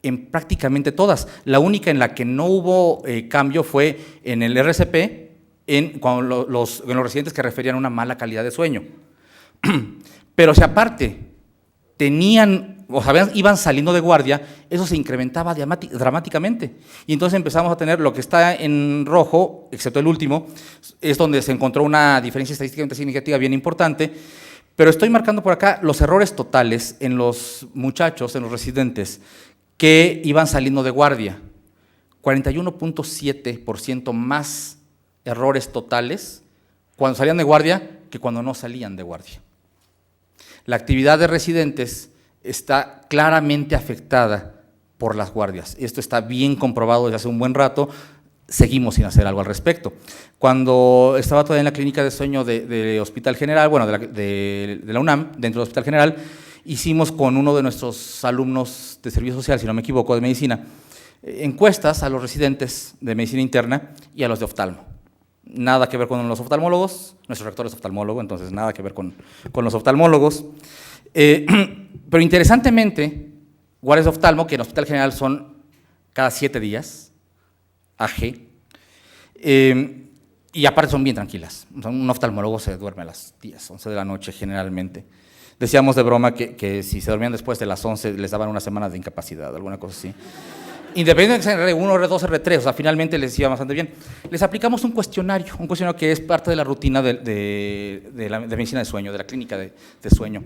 en prácticamente todas. La única en la que no hubo cambio fue en el RCP, en los residentes que referían a una mala calidad de sueño. Pero si aparte iban saliendo de guardia, eso se incrementaba dramáticamente. Y entonces empezamos a tener lo que está en rojo, excepto el último, es donde se encontró una diferencia estadísticamente significativa bien importante, pero estoy marcando por acá los errores totales en los muchachos, en los residentes, que iban saliendo de guardia. 41.7% más errores totales cuando salían de guardia que cuando no salían de guardia. La actividad de residentes está claramente afectada por las guardias. Esto está bien comprobado desde hace un buen rato, seguimos sin hacer algo al respecto. Cuando estaba todavía en la clínica de sueño de Hospital General, bueno, de la UNAM, dentro del Hospital General, hicimos con uno de nuestros alumnos de servicio social, si no me equivoco, de medicina, encuestas a los residentes de medicina interna y a los de oftalmo. Nada que ver con los oftalmólogos, nuestro rector es oftalmólogo, entonces nada que ver con los oftalmólogos. Pero interesantemente, guardias de oftalmo, que en el Hospital General son cada 7 días, AG, Y aparte son bien tranquilas. O sea, un oftalmólogo se duerme a las 10, 11 de la noche generalmente. Decíamos de broma que si se dormían después de las 11 les daban una semana de incapacidad, alguna cosa así. Independientemente de R1, R2, R3, o sea, finalmente les iba bastante bien. Les aplicamos un cuestionario que es parte de la rutina de medicina de sueño, de la clínica de sueño,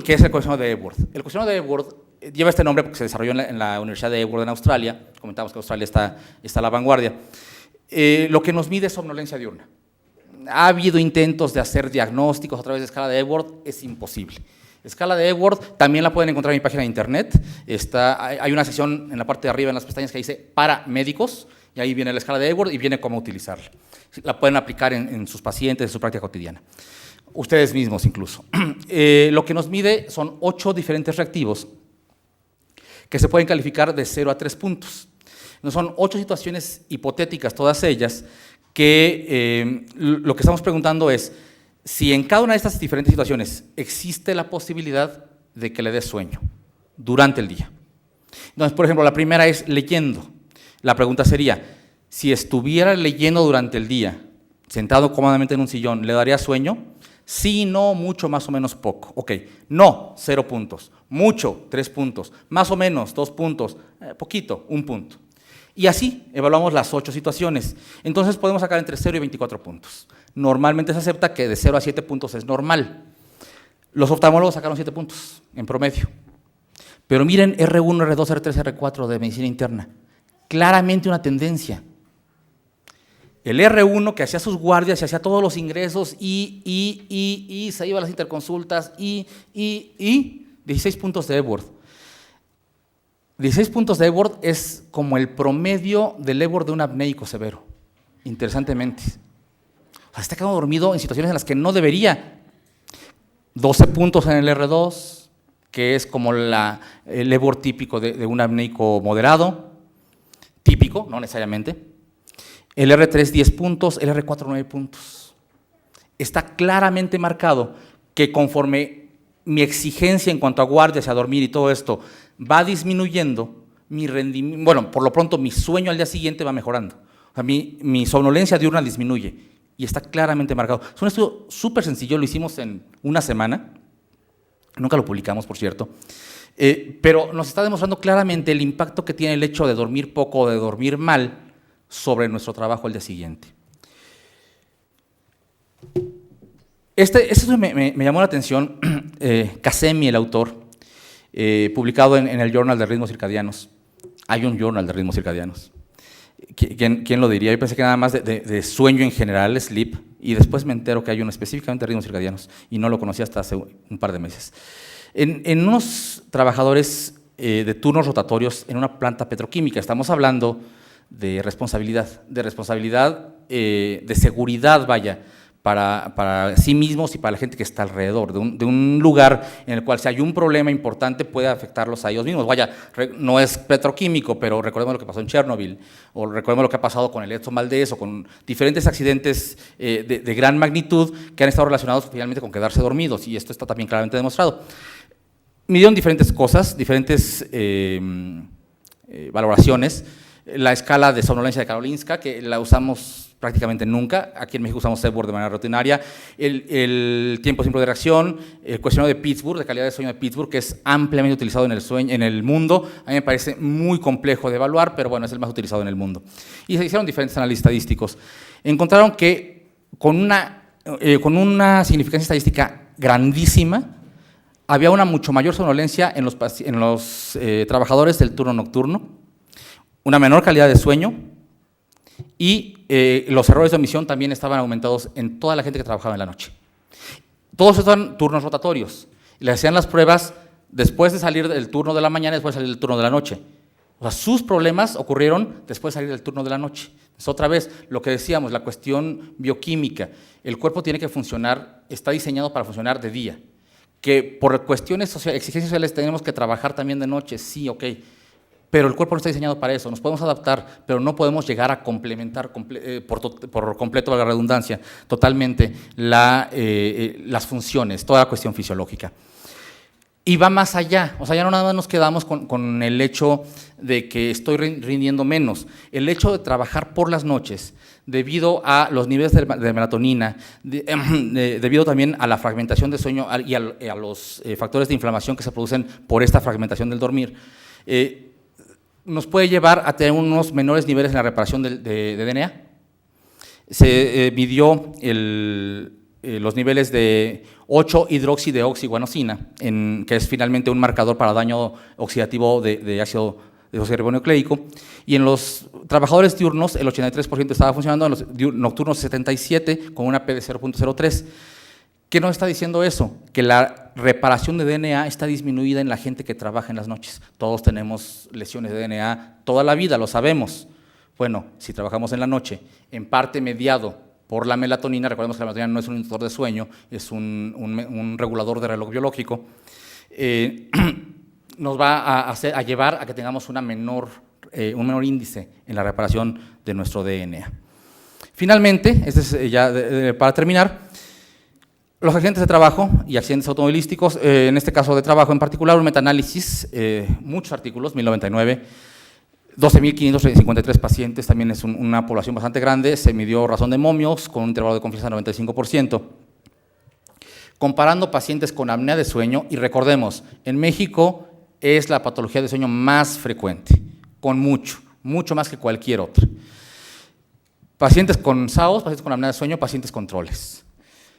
que es el cuestionario de Epworth. El cuestionario de Epworth lleva este nombre porque se desarrolló en la Universidad de Epworth en Australia. Comentamos que Australia está a la vanguardia. Lo que nos mide es somnolencia diurna. Ha habido intentos de hacer diagnósticos a través de escala de Epworth, es imposible. Escala de Epworth también la pueden encontrar en mi página de internet. Hay una sección en la parte de arriba en las pestañas que dice para médicos, y ahí viene la escala de Epworth y viene cómo utilizarla. La pueden aplicar en sus pacientes, en su práctica cotidiana. Ustedes mismos incluso. Lo que nos mide son 8 diferentes reactivos que se pueden calificar de 0 a 3 puntos. Son 8 situaciones hipotéticas, todas ellas, que lo que estamos preguntando es si en cada una de estas diferentes situaciones existe la posibilidad de que le dé sueño durante el día. Entonces, por ejemplo, la primera es leyendo. La pregunta sería, si estuviera leyendo durante el día, sentado cómodamente en un sillón, ¿le daría sueño? Sí, no, mucho, más o menos, poco. Ok, no, 0 puntos. Mucho, 3 puntos. Más o menos, 2 puntos. Poquito, 1 punto. Y así evaluamos las 8 situaciones. Entonces podemos sacar entre 0 y 24 puntos. Normalmente se acepta que de 0 a 7 puntos es normal. Los oftalmólogos sacaron 7 puntos en promedio. Pero miren R1, R2, R3, R4 de medicina interna. Claramente una tendencia. El R1 que hacía sus guardias y hacía todos los ingresos y se iba a las interconsultas y 16 puntos de Epworth. 16 puntos de Epworth es como el promedio del Epworth de un apnéico severo, interesantemente. O sea, está quedando dormido en situaciones en las que no debería. 12 puntos en el R2, que es como el Epworth típico de un apnéico moderado, típico, no necesariamente. El R3, 10 puntos, el R4, 9 puntos. Está claramente marcado que conforme mi exigencia en cuanto a guardias, a dormir y todo esto va disminuyendo, mi rendimiento, bueno, por lo pronto mi sueño al día siguiente va mejorando. O sea, mi somnolencia diurna disminuye y está claramente marcado. Es un estudio súper sencillo, lo hicimos en una semana, nunca lo publicamos, por cierto, pero nos está demostrando claramente el impacto que tiene el hecho de dormir poco o de dormir mal sobre nuestro trabajo al día siguiente. Este me llamó la atención, Kazemi, el autor, publicado en el Journal de Ritmos Circadianos. Hay un Journal de Ritmos Circadianos. ¿Quién lo diría? Yo pensé que nada más de sueño en general, sleep, y después me entero que hay uno específicamente de ritmos circadianos, y no lo conocía hasta hace un par de meses. En unos trabajadores de turnos rotatorios en una planta petroquímica, estamos hablando de responsabilidad, de seguridad, vaya, para sí mismos y para la gente que está alrededor, de un lugar en el cual si hay un problema importante puede afectarlos a ellos mismos. Vaya, no es petroquímico, pero recordemos lo que pasó en Chernobyl, o recordemos lo que ha pasado con el Exxon Valdez, o con diferentes accidentes de gran magnitud que han estado relacionados finalmente con quedarse dormidos, y esto está también claramente demostrado. Midieron diferentes cosas, diferentes valoraciones. La escala de somnolencia de Karolinska, que la usamos prácticamente nunca, aquí en México usamos Epworth de manera rutinaria, el tiempo simple de reacción, el cuestionario de Pittsburgh, de calidad de sueño de Pittsburgh, que es ampliamente utilizado en el mundo. A mí me parece muy complejo de evaluar, pero bueno, es el más utilizado en el mundo. Y se hicieron diferentes análisis estadísticos. Encontraron que con una significancia estadística grandísima, había una mucho mayor somnolencia en los trabajadores del turno nocturno, una menor calidad de sueño, y los errores de omisión también estaban aumentados en toda la gente que trabajaba en la noche. Todos estaban turnos rotatorios. Le hacían las pruebas después de salir del turno de la mañana y después de salir del turno de la noche. O sea, sus problemas ocurrieron después de salir del turno de la noche. Es otra vez lo que decíamos, la cuestión bioquímica. El cuerpo tiene que funcionar, está diseñado para funcionar de día. Que por cuestiones exigencias sociales tenemos que trabajar también de noche, sí, ok. Pero el cuerpo no está diseñado para eso, nos podemos adaptar, pero no podemos llegar a complementar por completo, la redundancia, totalmente las funciones, toda la cuestión fisiológica. Y va más allá, o sea, ya no nada más nos quedamos con el hecho de que estoy rindiendo menos. El hecho de trabajar por las noches, debido a los niveles de melatonina, debido también a la fragmentación de sueño y a los factores de inflamación que se producen por esta fragmentación del dormir, nos puede llevar a tener unos menores niveles en la reparación de DNA. Se midió los niveles de 8-hidroxideoxiguanosina, que es finalmente un marcador para daño oxidativo de ácido desoxirribonucleico, y en los trabajadores diurnos el 83% estaba funcionando, en los nocturnos 77%, con una P de 0.03. ¿Qué nos está diciendo eso? Que la reparación de DNA está disminuida en la gente que trabaja en las noches. Todos tenemos lesiones de DNA toda la vida, lo sabemos. Bueno, si trabajamos en la noche, en parte mediado por la melatonina, recordemos que la melatonina no es un inductor de sueño, es un regulador de reloj biológico, nos va a llevar a que tengamos un menor índice en la reparación de nuestro DNA. Finalmente, para terminar, los accidentes de trabajo y accidentes automovilísticos, en este caso de trabajo en particular, un metaanálisis, muchos artículos, 1099, 12.553 pacientes, también es una población bastante grande, se midió razón de momios con un intervalo de confianza de 95%. Comparando pacientes con apnea de sueño, y recordemos, en México es la patología de sueño más frecuente, con mucho más que cualquier otra. Pacientes con SAOS, pacientes con apnea de sueño, pacientes con troles.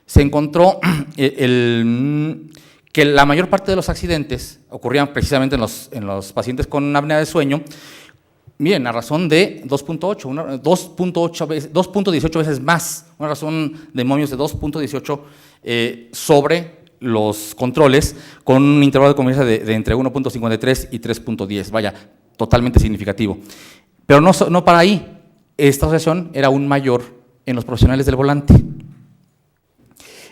Se encontró que la mayor parte de los accidentes ocurrían precisamente en los pacientes con apnea de sueño. Miren, a razón de 2.18 veces más, una razón de momios de 2.18 sobre los controles, con un intervalo de confianza de entre 1.53 y 3.10, vaya, totalmente significativo. Pero no para ahí, esta asociación era aún mayor en los profesionales del volante.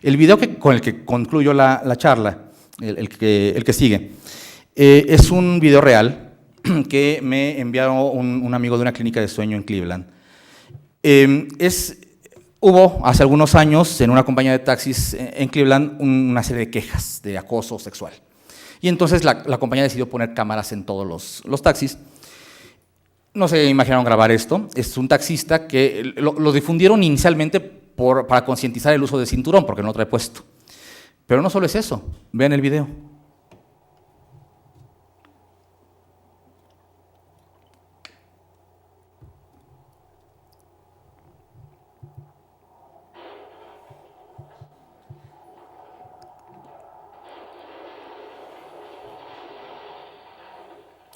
El video con el que concluyo la charla, el que sigue, es un video real que me enviaron un amigo de una clínica de sueño en Cleveland. Hubo hace algunos años en una compañía de taxis en Cleveland una serie de quejas de acoso sexual. Y entonces la compañía decidió poner cámaras en todos los taxis. No se imaginaron grabar esto. Es un taxista que lo difundieron inicialmente para concientizar el uso de cinturón, porque no lo trae puesto. Pero no solo es eso. Vean el video.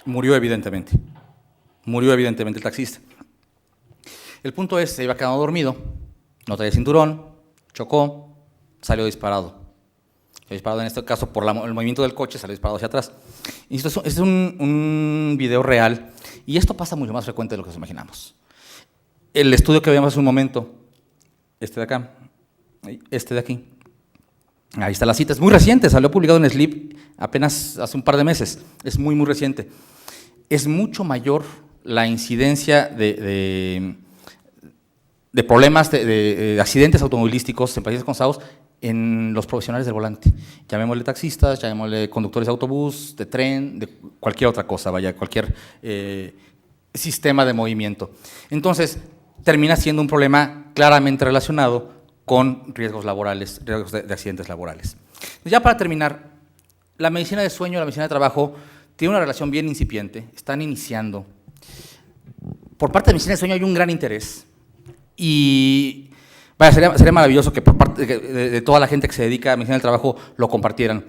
Murió evidentemente el taxista. El punto es, se iba quedando dormido, no traía cinturón, chocó, salió disparado. Salió disparado en este caso por el movimiento del coche, salió disparado hacia atrás. Y esto es un video real, y esto pasa mucho más frecuente de lo que nos imaginamos. El estudio que veíamos hace un momento, este de acá, este de aquí, ahí está la cita, es muy reciente, salió publicado en Sleep apenas hace un par de meses, es muy reciente. Es mucho mayor la incidencia de problemas, de accidentes automovilísticos en pacientes con SAOS en los profesionales del volante. Llamémosle taxistas, llamémosle conductores de autobús, de tren, de cualquier otra cosa, vaya, cualquier sistema de movimiento. Entonces, termina siendo un problema claramente relacionado con riesgos laborales, riesgos de accidentes laborales. Ya para terminar, la medicina de sueño y la medicina de trabajo tiene una relación bien incipiente, están iniciando. Por parte de medicina de sueño hay un gran interés y vaya, sería maravilloso que por parte de toda la gente que se dedica a medicina del trabajo lo compartieran,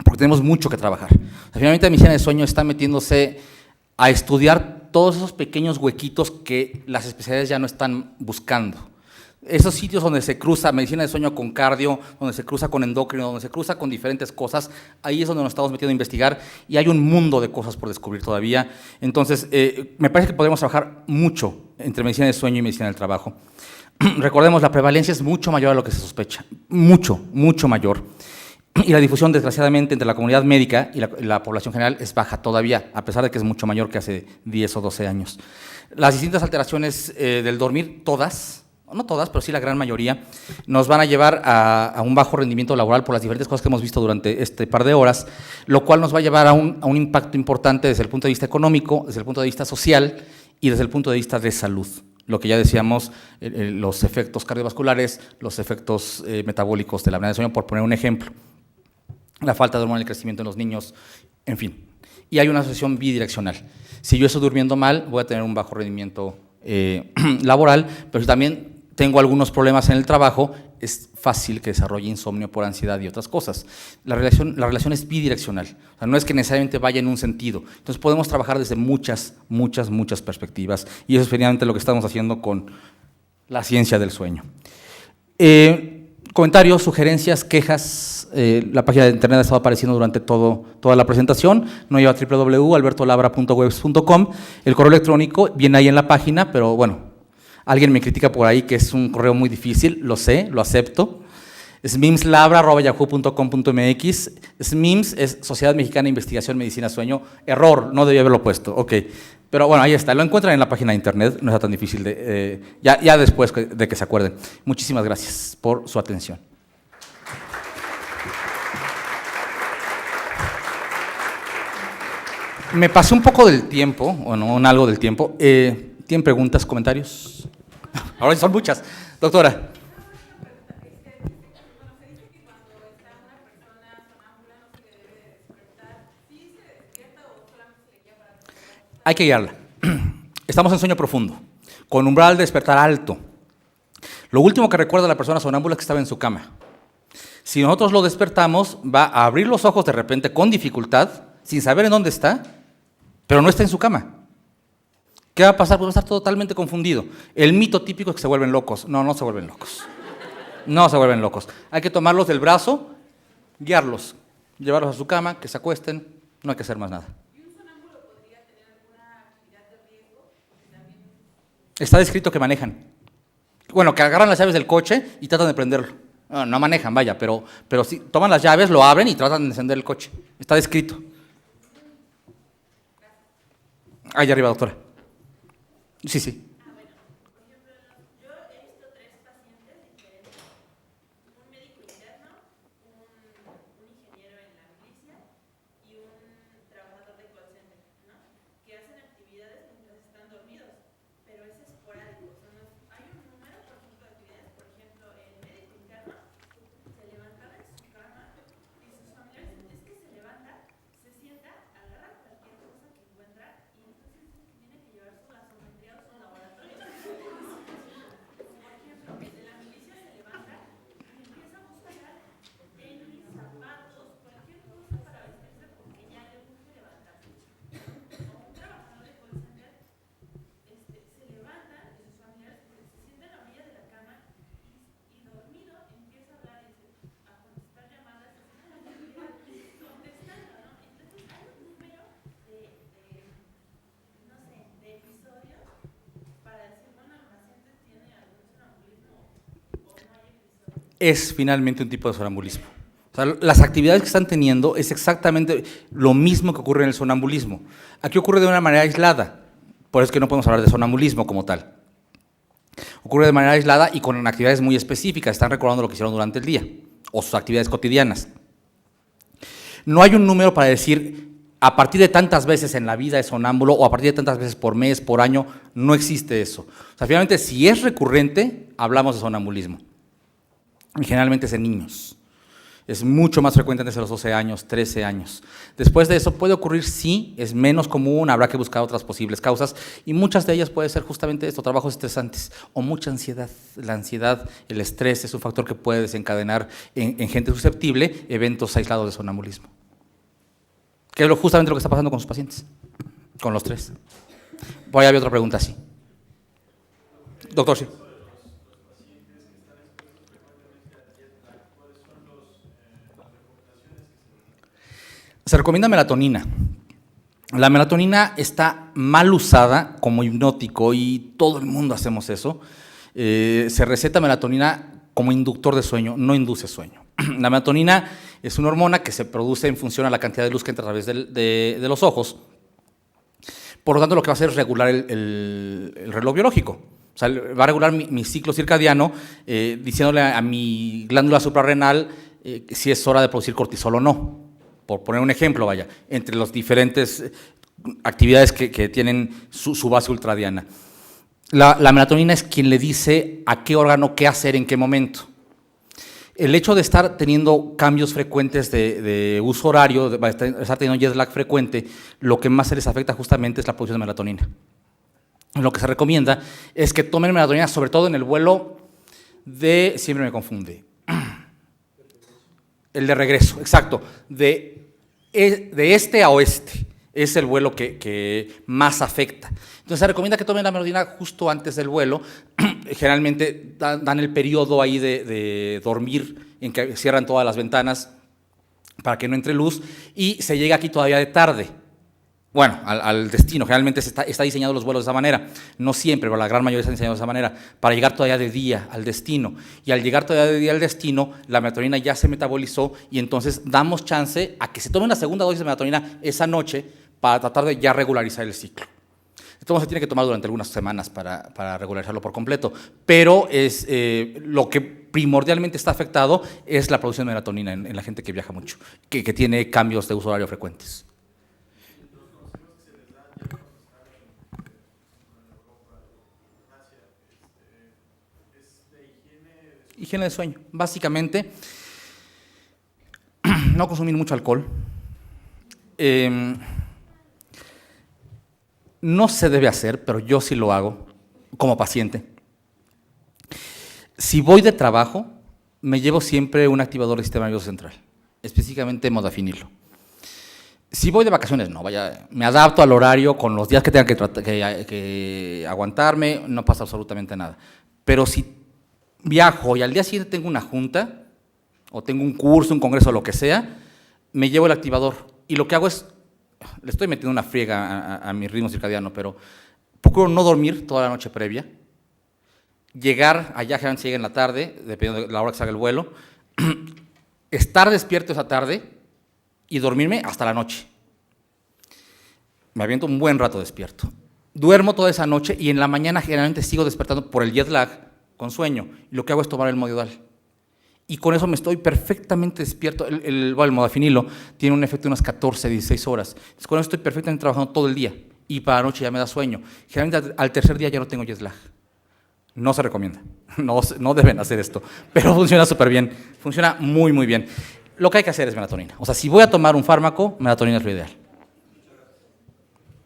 porque tenemos mucho que trabajar. Finalmente, la medicina de sueño está metiéndose a estudiar todos esos pequeños huequitos que las especialidades ya no están buscando. Esos sitios donde se cruza medicina de sueño con cardio, donde se cruza con endocrino, donde se cruza con diferentes cosas, ahí es donde nos estamos metiendo a investigar y hay un mundo de cosas por descubrir todavía. Entonces, me parece que podemos trabajar mucho entre medicina de sueño y medicina del trabajo. Recordemos, la prevalencia es mucho mayor a lo que se sospecha, mucho mayor. Y la difusión, desgraciadamente, entre la comunidad médica y la población general es baja todavía, a pesar de que es mucho mayor que hace 10 o 12 años. Las distintas alteraciones del dormir, todas, no todas, pero sí la gran mayoría, nos van a llevar a un bajo rendimiento laboral por las diferentes cosas que hemos visto durante este par de horas, lo cual nos va a llevar a un impacto importante desde el punto de vista económico, desde el punto de vista social y desde el punto de vista de salud. Lo que ya decíamos, los efectos cardiovasculares, los efectos metabólicos de la apnea del sueño, por poner un ejemplo. La falta de hormona del crecimiento en los niños, en fin. Y hay una asociación bidireccional. Si yo estoy durmiendo mal, voy a tener un bajo rendimiento laboral, pero si también tengo algunos problemas en el trabajo, es fácil que desarrolle insomnio por ansiedad y otras cosas. La relación es bidireccional, o sea, no es que necesariamente vaya en un sentido. Entonces podemos trabajar desde muchas perspectivas, y eso es finalmente lo que estamos haciendo con la ciencia del sueño. Comentarios, sugerencias, quejas. La página de internet ha estado apareciendo durante toda la presentación. No lleva www.albertolabra.webs.com. El correo electrónico viene ahí en la página, pero bueno, alguien me critica por ahí que es un correo muy difícil, lo sé, lo acepto. smimslabra@yahoo.com.mx. SMIMS es Sociedad Mexicana de Investigación Medicina Sueño. Error, no debía haberlo puesto. Ok. Pero bueno, ahí está, lo encuentran en la página de internet, no está tan difícil, ya después de que se acuerden. Muchísimas gracias por su atención. Me pasé un poco del tiempo, o no, algo del tiempo. ¿Tienen preguntas, comentarios? Ahora son muchas. Doctora. Hay que guiarla. Estamos en sueño profundo, con umbral de despertar alto. Lo último que recuerda la persona sonámbula es que estaba en su cama. Si nosotros lo despertamos, va a abrir los ojos de repente con dificultad, sin saber en dónde está, pero no está en su cama. ¿Qué va a pasar? Pues va a estar totalmente confundido. El mito típico es que se vuelven locos. No, no se vuelven locos. No se vuelven locos. Hay que tomarlos del brazo, guiarlos, llevarlos a su cama, que se acuesten, no hay que hacer más nada. Está descrito que manejan. Bueno, que agarran las llaves del coche y tratan de prenderlo. No manejan, vaya, pero sí, toman las llaves, lo abren y tratan de encender el coche. Está descrito. Allá arriba, doctora. Sí. Es finalmente un tipo de sonambulismo. O sea, las actividades que están teniendo es exactamente lo mismo que ocurre en el sonambulismo. Aquí ocurre de una manera aislada, por eso es que no podemos hablar de sonambulismo como tal. Ocurre de manera aislada y con actividades muy específicas, están recordando lo que hicieron durante el día, o sus actividades cotidianas. No hay un número para decir, a partir de tantas veces en la vida es sonámbulo, o a partir de tantas veces por mes, por año, no existe eso. O sea, finalmente, si es recurrente, hablamos de sonambulismo. Y generalmente es en niños. Es mucho más frecuente desde los 12 años, 13 años. Después de eso puede ocurrir, sí, es menos común, habrá que buscar otras posibles causas, y muchas de ellas puede ser justamente esto, trabajos estresantes o mucha ansiedad. La ansiedad, el estrés es un factor que puede desencadenar en gente susceptible eventos aislados de sonambulismo. Que es justamente lo que está pasando con sus pacientes, con los tres. Por ahí había otra pregunta, sí. Doctor, sí. Se recomienda melatonina. La melatonina está mal usada como hipnótico y todo el mundo hacemos eso. Se receta melatonina como inductor de sueño, no induce sueño. La melatonina es una hormona que se produce en función a la cantidad de luz que entra a través de los ojos. Por lo tanto, lo que va a hacer es regular el reloj biológico. O sea, va a regular mi ciclo circadiano, diciéndole a mi glándula suprarrenal si es hora de producir cortisol o no. Por poner un ejemplo, vaya, entre las diferentes actividades que tienen su base ultradiana. La melatonina es quien le dice a qué órgano qué hacer en qué momento. El hecho de estar teniendo cambios frecuentes de uso horario, de estar teniendo jet lag frecuente, lo que más se les afecta justamente es la producción de melatonina. Lo que se recomienda es que tomen melatonina, sobre todo en el vuelo siempre me confunde, el de regreso, exacto, de este a oeste, es el vuelo que más afecta. Entonces se recomienda que tomen la melatonina justo antes del vuelo, generalmente dan el periodo ahí de dormir, en que cierran todas las ventanas para que no entre luz, y se llega aquí todavía de tarde. Bueno, al destino, generalmente está diseñado los vuelos de esa manera, no siempre, pero la gran mayoría están diseñados de esa manera, para llegar todavía de día al destino, y al llegar todavía de día al destino, la melatonina ya se metabolizó, y entonces damos chance a que se tomen la segunda dosis de melatonina esa noche, para tratar de ya regularizar el ciclo. Esto se tiene que tomar durante algunas semanas para regularizarlo por completo, pero lo que primordialmente está afectado es la producción de melatonina en la gente que viaja mucho, que tiene cambios de uso horario frecuentes. Higiene de sueño, básicamente, no consumir mucho alcohol. No se debe hacer, pero yo sí lo hago como paciente. Si voy de trabajo, me llevo siempre un activador del sistema nervioso central, específicamente modafinilo. Si voy de vacaciones, no, vaya, me adapto al horario con los días que tenga que aguantarme, no pasa absolutamente nada. Pero si viajo y al día siguiente tengo una junta, o tengo un curso, un congreso, lo que sea, me llevo el activador. Y lo que hago es, le estoy metiendo una friega a mi ritmo circadiano, pero procuro no dormir toda la noche previa, llegar allá, generalmente llega en la tarde, dependiendo de la hora que salga el vuelo, estar despierto esa tarde y dormirme hasta la noche. Me aviento un buen rato despierto. Duermo toda esa noche y en la mañana generalmente sigo despertando por el jet lag con sueño. Y lo que hago es tomar el Modiodal. Y con eso me estoy perfectamente despierto. El modafinilo tiene un efecto de unas 14, 16 horas. Entonces, con eso estoy perfectamente trabajando todo el día. Y para la noche ya me da sueño. Generalmente al tercer día ya no tengo jet lag. No se recomienda. No deben hacer esto. Pero funciona súper bien. Funciona muy, muy bien. Lo que hay que hacer es melatonina. O sea, si voy a tomar un fármaco, melatonina es lo ideal.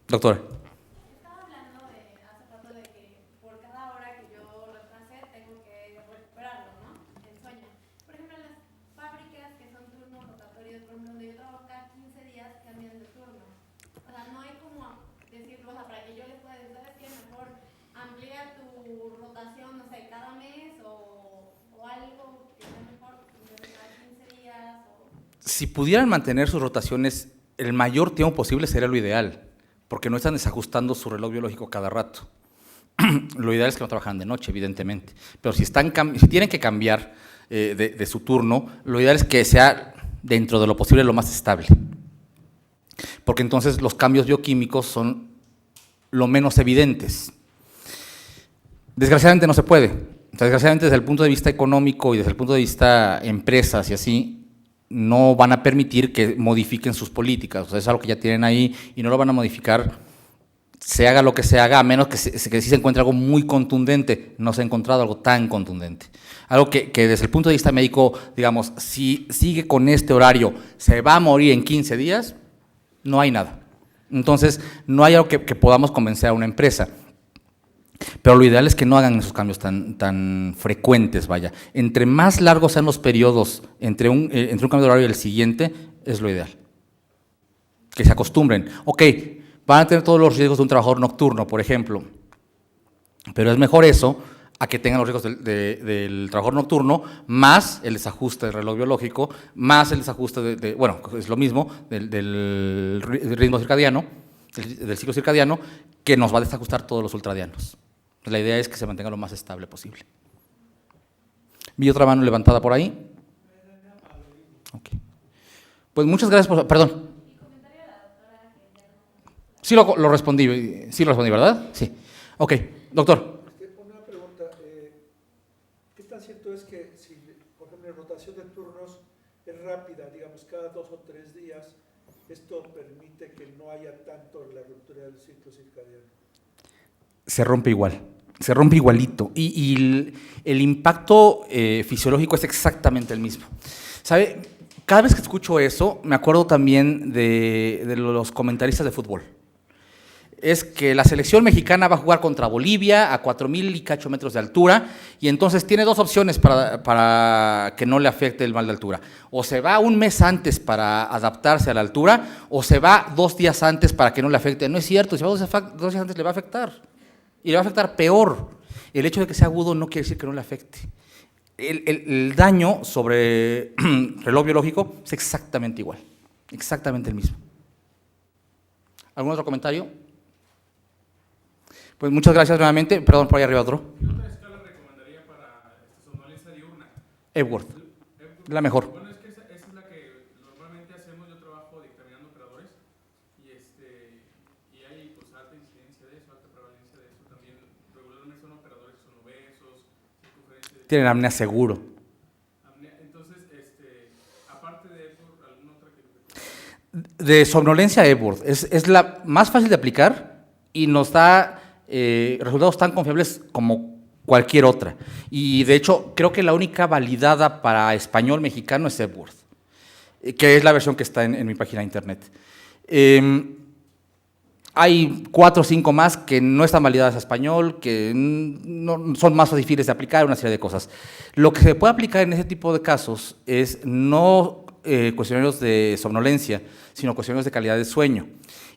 Doctora. Estaba hablando hace rato de que por cada hora que yo retrasé tengo que recuperarlo, ¿no? El sueño. Por ejemplo, en las fábricas que son turnos rotatorios, por ejemplo, donde yo trabajo cada 15 días cambian de turno. O sea, no hay como decirlo, o sea, para que yo les pueda decir, ¿sabes qué? Mejor amplía tu rotación, no sé, cada mes o algo que sea mejor, cada 15 días. Si pudieran mantener sus rotaciones el mayor tiempo posible sería lo ideal, porque no están desajustando su reloj biológico cada rato. Lo ideal es que no trabajaran de noche, evidentemente, pero si tienen que cambiar de su turno, lo ideal es que sea dentro de lo posible lo más estable, porque entonces los cambios bioquímicos son lo menos evidentes. Desgraciadamente no se puede. Desgraciadamente desde el punto de vista económico y desde el punto de vista empresas y así, no van a permitir que modifiquen sus políticas. O sea, es algo que ya tienen ahí y no lo van a modificar, se haga lo que se haga, a menos que sí se encuentre algo muy contundente. No se ha encontrado algo tan contundente. Algo que desde el punto de vista médico, digamos, si sigue con este horario, se va a morir en 15 días, no hay nada. Entonces, no hay algo que podamos convencer a una empresa. Pero lo ideal es que no hagan esos cambios tan frecuentes, vaya. Entre más largos sean los periodos entre un cambio de horario y el siguiente, es lo ideal. Que se acostumbren. Ok, van a tener todos los riesgos de un trabajador nocturno, por ejemplo, pero es mejor eso a que tengan los riesgos del trabajador nocturno, más el desajuste del reloj biológico, más el desajuste bueno, es lo mismo, del ritmo circadiano, del ciclo circadiano, que nos va a desajustar todos los ultradianos. La idea es que se mantenga lo más estable posible. Vi otra mano levantada por ahí. Okay. Pues muchas gracias por... Perdón. Sí lo respondí, ¿verdad? Sí. Ok, doctor. cierto es que si, por ejemplo, la rotación de turnos es rápida, digamos, cada 2 o 3 días, esto permite que no haya tanto la ruptura del ciclo circadiano. Se rompe igual, se rompe igualito. Y el impacto fisiológico es exactamente el mismo. ¿Sabe? Cada vez que escucho eso, me acuerdo también de los comentaristas de fútbol. Es que la selección mexicana va a jugar contra Bolivia a 4,000 y cacho metros de altura, y entonces tiene dos opciones para que no le afecte el mal de altura. O se va un mes antes para adaptarse a la altura, o se va 2 días antes para que no le afecte. No es cierto, si se va 2 días antes le va a afectar, y le va a afectar peor. El hecho de que sea agudo no quiere decir que no le afecte. El daño sobre reloj biológico es exactamente igual, exactamente el mismo. ¿Algún otro comentario? Pues muchas gracias nuevamente. Perdón, por ahí arriba otro. ¿Qué otra escala recomendaría para somnolencia diurna? Epworth, la mejor. Bueno, es que esa es la que normalmente hacemos. Yo trabajo dictaminando operadores y hay pues alta incidencia de eso, alta prevalencia de eso también. Regularmente son operadores que son obesos, circunferencia. Tienen apnea seguro. Entonces, aparte de Epworth, ¿alguna otra que? De somnolencia Epworth es la más fácil de aplicar y nos da resultados tan confiables como cualquier otra. Y de hecho, creo que la única validada para español mexicano es Epworth, que es la versión que está en mi página de internet. Hay 4 o 5 más que no están validadas a español, que no, son más difíciles de aplicar, una serie de cosas. Lo que se puede aplicar en ese tipo de casos es no cuestionarios de somnolencia, sino cuestionarios de calidad de sueño.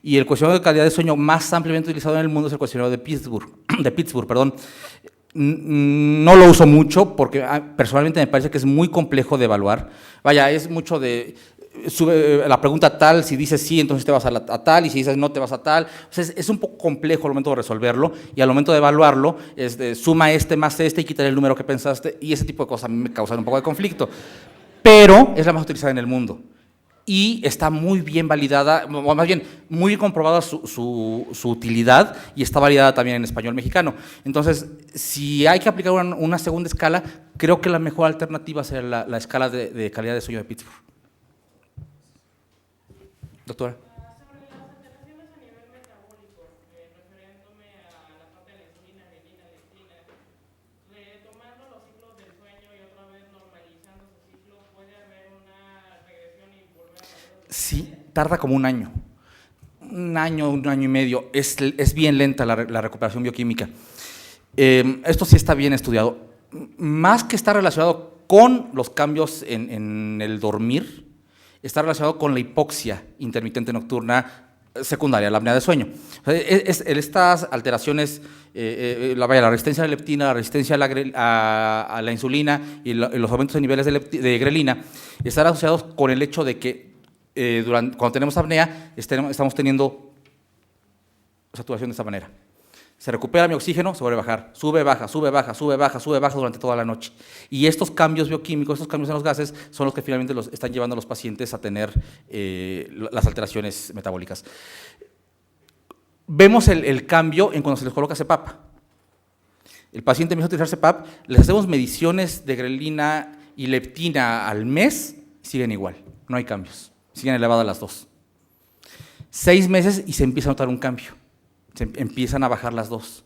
Y el cuestionario de calidad de sueño más ampliamente utilizado en el mundo es el cuestionario de Pittsburgh. No lo uso mucho porque personalmente me parece que es muy complejo de evaluar. Vaya, es mucho de sube la pregunta tal, si dices sí, entonces te vas a tal, y si dices no, te vas a tal. O sea, es un poco complejo al momento de resolverlo, y al momento de evaluarlo, es de suma más y quitar el número que pensaste, y ese tipo de cosas a mí me causan un poco de conflicto. Pero es la más utilizada en el mundo. Y está muy bien validada, o más bien, muy bien comprobada su utilidad, y está validada también en español mexicano. Entonces, si hay que aplicar una segunda escala, creo que la mejor alternativa sería la escala de calidad de sueño de Pittsburgh. Doctora. Sobre las alteraciones a nivel metabólico, refiriéndome a la parte de la insulina, grelina, leptina, retomando los ciclos del sueño y otra vez normalizando su ciclo, ¿puede haber una regresión y volver a la? Sí, tarda como un año. Un año y medio. Es bien lenta la recuperación bioquímica. Esto sí está bien estudiado. Más que está relacionado con los cambios en el dormir, está relacionado con la hipoxia intermitente nocturna secundaria, la apnea de sueño. Estas alteraciones, la resistencia a la leptina, la resistencia a la insulina y los aumentos de niveles de grelina, están asociados con el hecho de que cuando tenemos apnea estamos teniendo saturación de esta manera. Se recupera mi oxígeno, se vuelve a bajar, sube, baja, sube, baja, sube, baja, sube, baja durante toda la noche. Y estos cambios bioquímicos, estos cambios en los gases, son los que finalmente están llevando a los pacientes a tener las alteraciones metabólicas. Vemos el cambio en cuando se les coloca CPAP. El paciente empieza a utilizar CPAP, les hacemos mediciones de grelina y leptina al mes, siguen igual, no hay cambios, siguen elevadas las dos. 6 meses y se empieza a notar un cambio. Se empiezan a bajar las dos.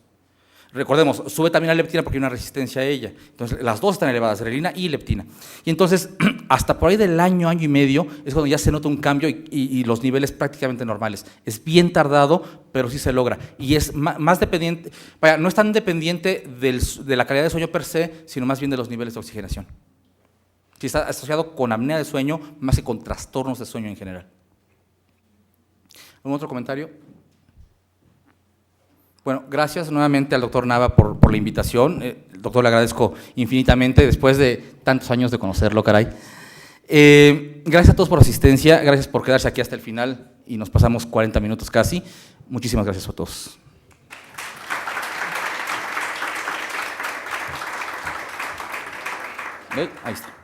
Recordemos, sube también la leptina porque hay una resistencia a ella. Entonces, las dos están elevadas, grelina y leptina. Y entonces, hasta por ahí del año y medio, es cuando ya se nota un cambio y los niveles prácticamente normales. Es bien tardado, pero sí se logra. Y es más dependiente, vaya, no es tan dependiente de la calidad de sueño per se, sino más bien de los niveles de oxigenación. Sí está asociado con apnea de sueño, más que con trastornos de sueño en general. ¿Algún otro comentario? Bueno, gracias nuevamente al doctor Nava por la invitación. El doctor, le agradezco infinitamente después de tantos años de conocerlo, caray. Gracias a todos por la asistencia, gracias por quedarse aquí hasta el final y nos pasamos 40 minutos casi. Muchísimas gracias a todos. Ahí está.